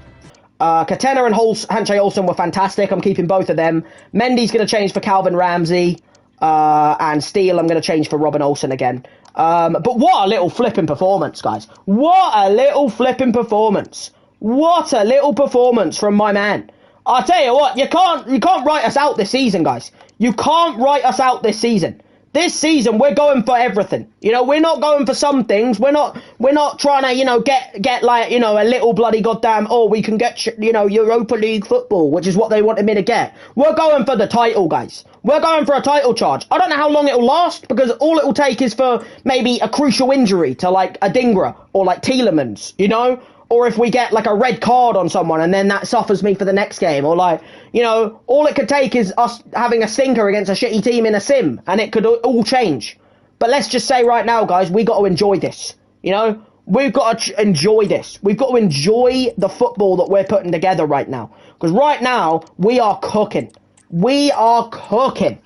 Speaker 1: Katena and Hanche Olsen were fantastic. I'm keeping both of them. Mendy's going to change for Calvin Ramsey. And Steele, I'm going to change for Robin Olsen again. But what a little flipping performance, guys. What a little flipping performance. What a little performance from my man. I'll tell you what, you can't write us out this season, guys. You can't write us out this season. This season, we're going for everything. You know, we're not going for some things. We're not trying to, you know, get like, you know, a little bloody goddamn, oh, we can get, you know, Europa League football, which is what they wanted me to get. We're going for the title, guys. We're going for a title charge. I don't know how long it'll last, because all it'll take is for maybe a crucial injury to, like, Adingra or, like, Tielemans, you know? Or if we get, like, a red card on someone and then that suffers me for the next game. Or, like, you know, all it could take is us having a stinker against a shitty team in a sim. And it could all change. But let's just say right now, guys, we got to enjoy this. You know? We've got to enjoy this. We've got to enjoy the football that we're putting together right now. Because right now, we are cooking. We are cooking.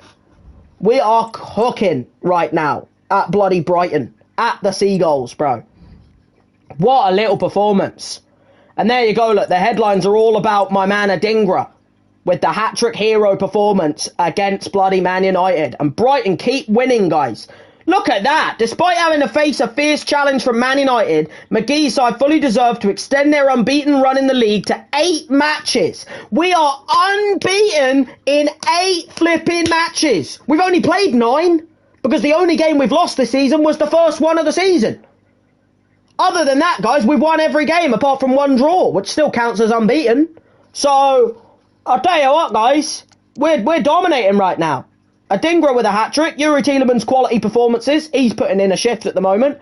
Speaker 1: We are cooking right now at bloody Brighton. At the Seagulls, bro. What a little performance. And there you go, look, the headlines are all about my man Adingra with the hat-trick hero performance against bloody Man United. And Brighton keep winning, guys. Look at that. Despite having to face a fierce challenge from Man United, McGee's side fully deserved to extend their unbeaten run in the league to 8 matches. We are unbeaten in 8 flipping matches. We've only played 9 because the only game we've lost this season was the first one of the season. Other than that, guys, we've won every game apart from 1 draw, which still counts as unbeaten. So, I'll tell you what, guys, we're dominating right now. Adingra with a hat-trick, Yuri Tielemans' quality performances, he's putting in a shift at the moment.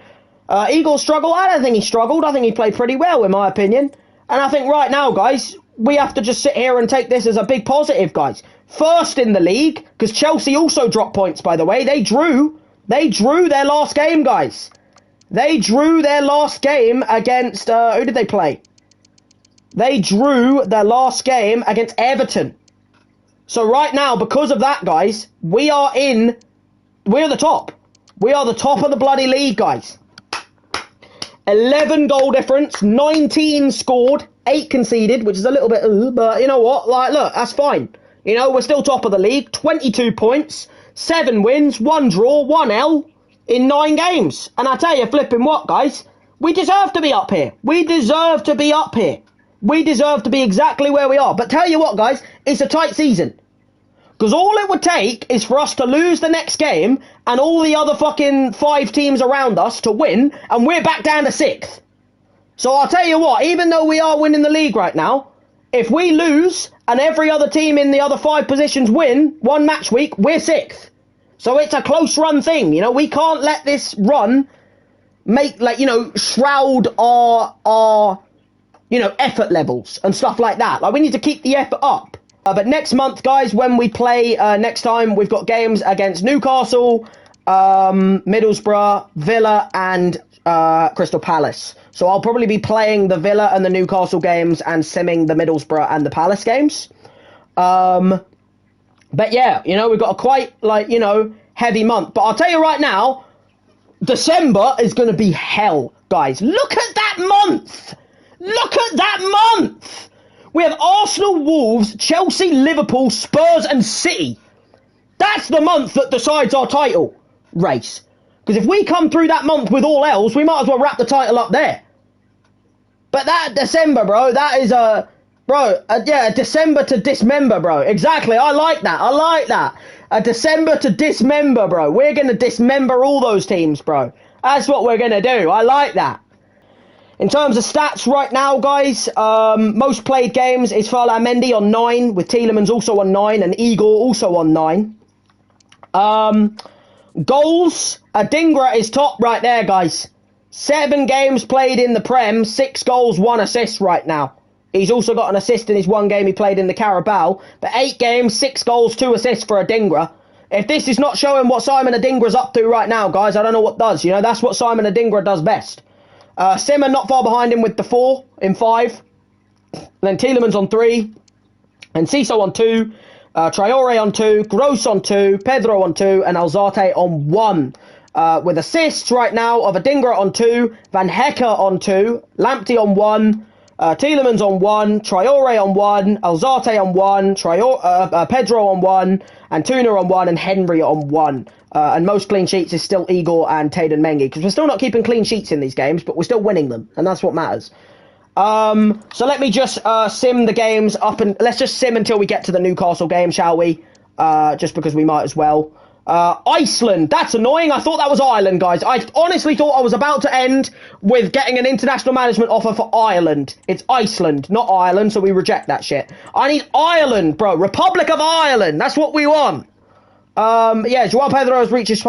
Speaker 1: Eagles struggle. I don't think he struggled. I think he played pretty well, in my opinion. And I think right now, guys, we have to just sit here and take this as a big positive, guys. First in the league, because Chelsea also dropped points, by the way. They drew their last game, guys. They drew their last game against, who did they play? They drew their last game against Everton. So right now, because of that, guys, we're the top. We are the top of the bloody league, guys. 11 goal difference, 19 scored, 8 conceded, which is a little bit, but you know what? Like, look, that's fine. You know, we're still top of the league, 22 points, 7 wins, 1 draw, 1 L in 9 games. And I tell you, flipping what, guys? We deserve to be up here. We deserve to be up here. We deserve to be exactly where we are. But tell you what, guys, it's a tight season. Because all it would take is for us to lose the next game and all the other fucking 5 teams around us to win, and we're back down to 6th. So I'll tell you what, even though we are winning the league right now, if we lose and every other team in the other 5 positions win one match week, we're 6th. So it's a close run thing. You know, we can't let this run make, like, you know, shroud our you know, effort levels and stuff like that. Like, we need to keep the effort up. But next month, guys, when we play next time, we've got games against Newcastle, Middlesbrough, Villa, and Crystal Palace. So I'll probably be playing the Villa and the Newcastle games and simming the Middlesbrough and the Palace games. But yeah, you know, we've got a quite, like, you know, heavy month. But I'll tell you right now, December is going to be hell, guys. Look at that month! Look at that month! We have Arsenal, Wolves, Chelsea, Liverpool, Spurs and City. That's the month that decides our title race. Because if we come through that month with all else, we might as well wrap the title up there. But that December, bro, that is a... Bro, yeah, December to dismember, bro. Exactly, I like that. I like that. A December to dismember, bro. We're going to dismember all those teams, bro. That's what we're going to do. I like that. In terms of stats right now, guys, most played games is Ferland Mendy on 9, with Tielemans also on 9, and Igor also on 9. Goals, Adingra is top right there, guys. 7 games played in the Prem, 6 goals, 1 assist right now. He's also got an assist in his 1 game he played in the Carabao. But 8 games, 6 goals, 2 assists for Adingra. If this is not showing what Simon Adingra's up to right now, guys, I don't know what does. You know, that's what Simon Adingra does best. Simon not far behind him with the 4 in 5. And then Tielemans on 3. And Ciso on 2. Traore on 2. Gross on 2. Pedro on 2. And Alzate on 1. With assists right now of Adingra on 2. Van Hecke on 2. Lamptey on 1. Tielemans on 1. Traore on 1. Alzate on 1. Pedro on 1. And Tuna on 1. And Henry on 1. And most clean sheets is still Igor and Tayden Mengi. Because we're still not keeping clean sheets in these games, but we're still winning them. And that's what matters. So let me just sim the games up. And let's just sim until we get to the Newcastle game, shall we? Just because we might as well. Iceland. That's annoying. I thought that was Ireland, guys. I honestly thought I was about to end with getting an international management offer for Ireland. It's Iceland, not Ireland, so we reject that shit. I need Ireland, bro. Republic of Ireland. That's what we want. Yeah, Joao Pedro has reached his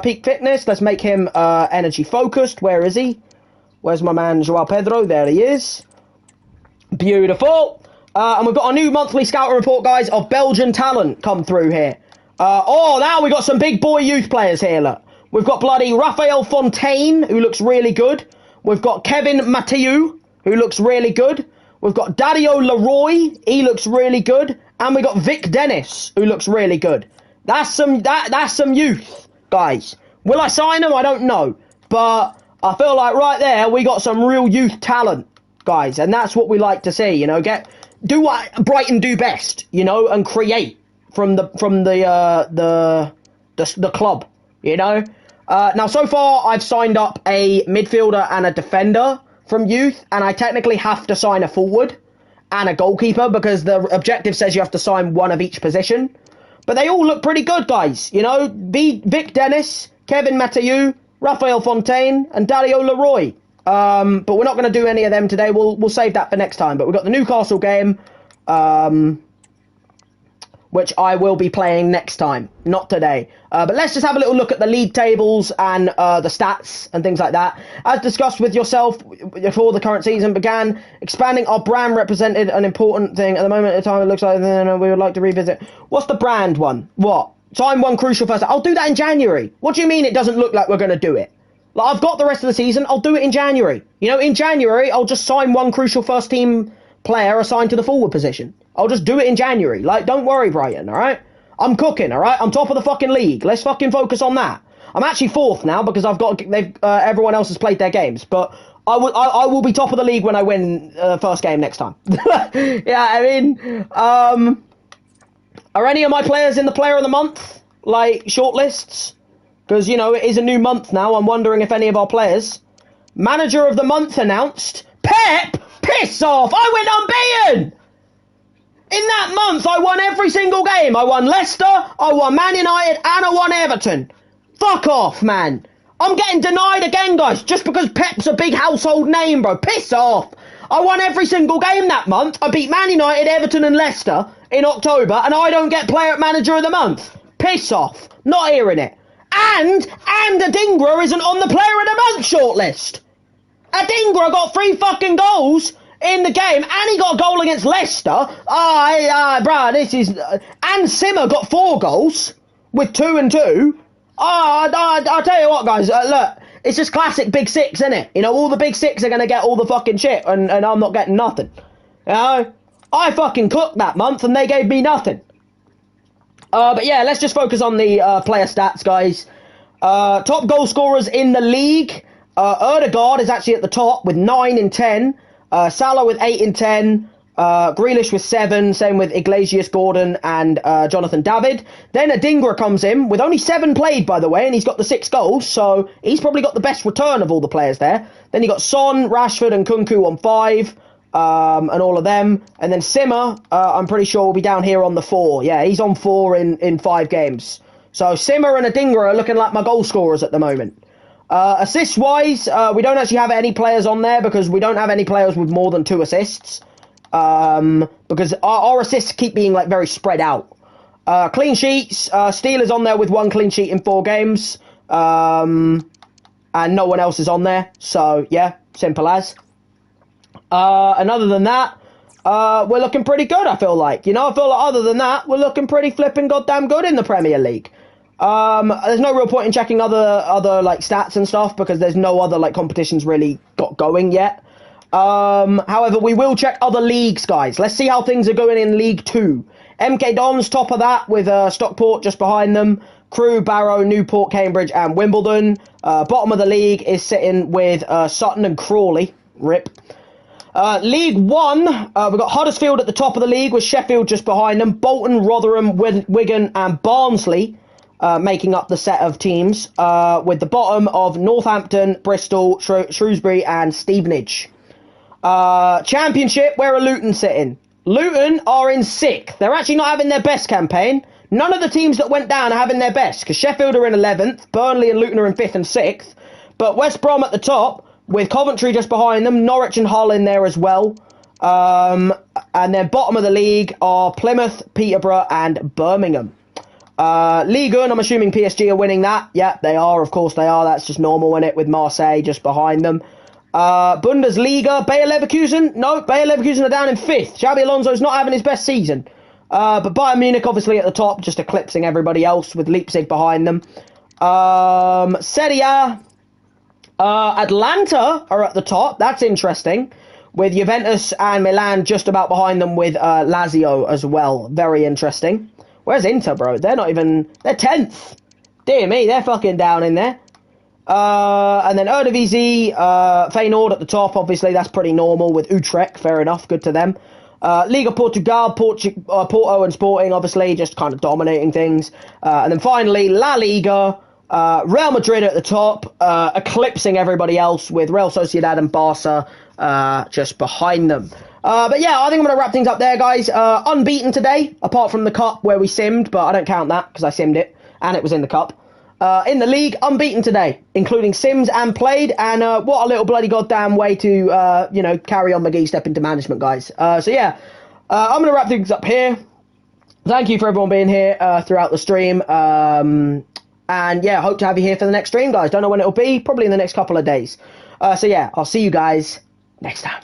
Speaker 1: peak fitness. Let's make him energy focused. Where is he? Where's my man Joao Pedro? There he is. Beautiful. And we've got a new monthly scouting report, guys, of Belgian talent come through here. Oh, now we got some big boy youth players here, look. We've got bloody Raphael Fontaine, who looks really good. We've got Kevin Mathieu, who looks really good. We've got Dario Leroy, he looks really good. And we got Vic Dennis, who looks really good. That's some youth, guys. Will I sign them? I don't know. But I feel like right there, we got some real youth talent, guys. And that's what we like to see, you know. Do what Brighton do best, you know, and create from the club, you know. Now, so far, I've signed up a midfielder and a defender from youth, and I technically have to sign a forward and a goalkeeper because the objective says you have to sign one of each position. But they all look pretty good, guys, you know. Vic Dennis, Kevin Mathieu, Raphael Fontaine, and Dario Leroy. But we're not going to do any of them today. We'll save that for next time. But we've got the Newcastle game. which I will be playing next time, not today. But let's just have a little look at the league tables and the stats and things like that. As discussed with yourself before the current season began, expanding our brand represented an important thing. At the moment in time, it looks like we would like to revisit. What's the brand one? What? Time one crucial first. I'll do that in January. What do you mean it doesn't look like we're going to do it? Like, I've got the rest of the season. I'll do it in January. You know, in January, I'll just sign one crucial first team player assigned to the forward position. I'll just do it in January. Like, don't worry, Brighton, all right? I'm cooking, all right? I'm top of the fucking league. Let's fucking focus on that. I'm actually 4th now because everyone else has played their games. But I will be top of the league when I win first game next time. Yeah, I mean, are any of my players in the Player of the Month, like, shortlists? Because, you know, it is a new month now. I'm wondering if any of our players. Manager of the Month announced. Pep? Piss off! I went unbeaten! In that month, I won every single game. I won Leicester, I won Man United, and I won Everton. Fuck off, man. I'm getting denied again, guys, just because Pep's a big household name, bro. Piss off. I won every single game that month. I beat Man United, Everton, and Leicester in October, and I don't get Player Manager of the Month. Piss off. Not hearing it. And Adingra isn't on the Player of the Month shortlist. Adingra got 3 fucking goals in the game, and he got a goal against Leicester. Bruh, this is... and Simmer got 4 goals, with 2 and 2. I'll tell you what, guys, look, it's just classic Big Six, isn't it? You know, all the Big Six are going to get all the fucking shit, and I'm not getting nothing. You know? I fucking cooked that month, and they gave me nothing. But yeah, let's just focus on the player stats, guys. Top goal scorers in the league. Erdegaard is actually at the top with 9 in 10. Salah with 8 in 10. Grealish with 7. Same with Iglesias, Gordon, and Jonathan David. Then Adingra comes in with only 7 played, by the way, and he's got the 6 goals, so he's probably got the best return of all the players there. Then you got Son, Rashford, and Kunku on 5. And all of them. And then Simmer, I'm pretty sure will be down here on the 4. Yeah, he's on 4 in 5 games. So Simmer and Adingra are looking like my goal scorers at the moment. Assists-wise, we don't actually have any players on there because we don't have any players with more than 2 assists. Because our assists keep being like very spread out. Clean sheets, Steele is on there with 1 clean sheet in 4 games. And no one else is on there. So, yeah, simple as. And other than that, we're looking pretty good, I feel like. You know, I feel like other than that, we're looking pretty flipping goddamn good in the Premier League. There's no real point in checking other like stats and stuff because there's no other like competitions really got going yet. However, we will check other leagues, guys. Let's see how things are going in League 2. MK Dons top of that with Stockport just behind them. Crewe, Barrow, Newport, Cambridge, and Wimbledon. Bottom of the league is sitting with Sutton and Crawley. RIP. League 1, we've got Huddersfield at the top of the league with Sheffield just behind them. Bolton, Rotherham, Wigan and Barnsley making up the set of teams with the bottom of Northampton, Bristol, Shrewsbury and Stevenage. Championship, where are Luton sitting? Luton are in 6th. They're actually not having their best campaign. None of the teams that went down are having their best because Sheffield are in 11th, Burnley and Luton are in 5th and 6th. But West Brom at the top, with Coventry just behind them, Norwich and Hull in there as well. And then bottom of the league are Plymouth, Peterborough and Birmingham. Ligue 1, I'm assuming PSG are winning that. Yeah, they are, of course they are. That's just normal, isn't it, with Marseille just behind them. Bundesliga, Bayer Leverkusen. No, Bayer Leverkusen are down in 5th. Xabi Alonso's not having his best season. But Bayern Munich obviously at the top, just eclipsing everybody else with Leipzig behind them. Serie A. Atlanta are at the top. That's interesting. With Juventus and Milan just about behind them with Lazio as well. Very interesting. Where's Inter, bro? They're not even... They're 10th. Dear me, they're fucking down in there. And then Eredivisie, Feyenoord at the top. Obviously, that's pretty normal with Utrecht. Fair enough. Good to them. Liga Portugal, Porto and Sporting, obviously, just kind of dominating things. And then finally, La Liga... Real Madrid at the top, eclipsing everybody else with Real Sociedad and Barca just behind them. But yeah, I think I'm going to wrap things up there, guys. Unbeaten today, apart from the cup where we simmed, but I don't count that because I simmed it, and it was in the cup. In the league, unbeaten today, including sims and played, and what a little bloody goddamn way to, carry on McGee's step into management, guys. So yeah, I'm going to wrap things up here. Thank you for everyone being here throughout the stream. And yeah, hope to have you here for the next stream, guys. Don't know when it'll be. Probably in the next couple of days. So yeah, I'll see you guys next time.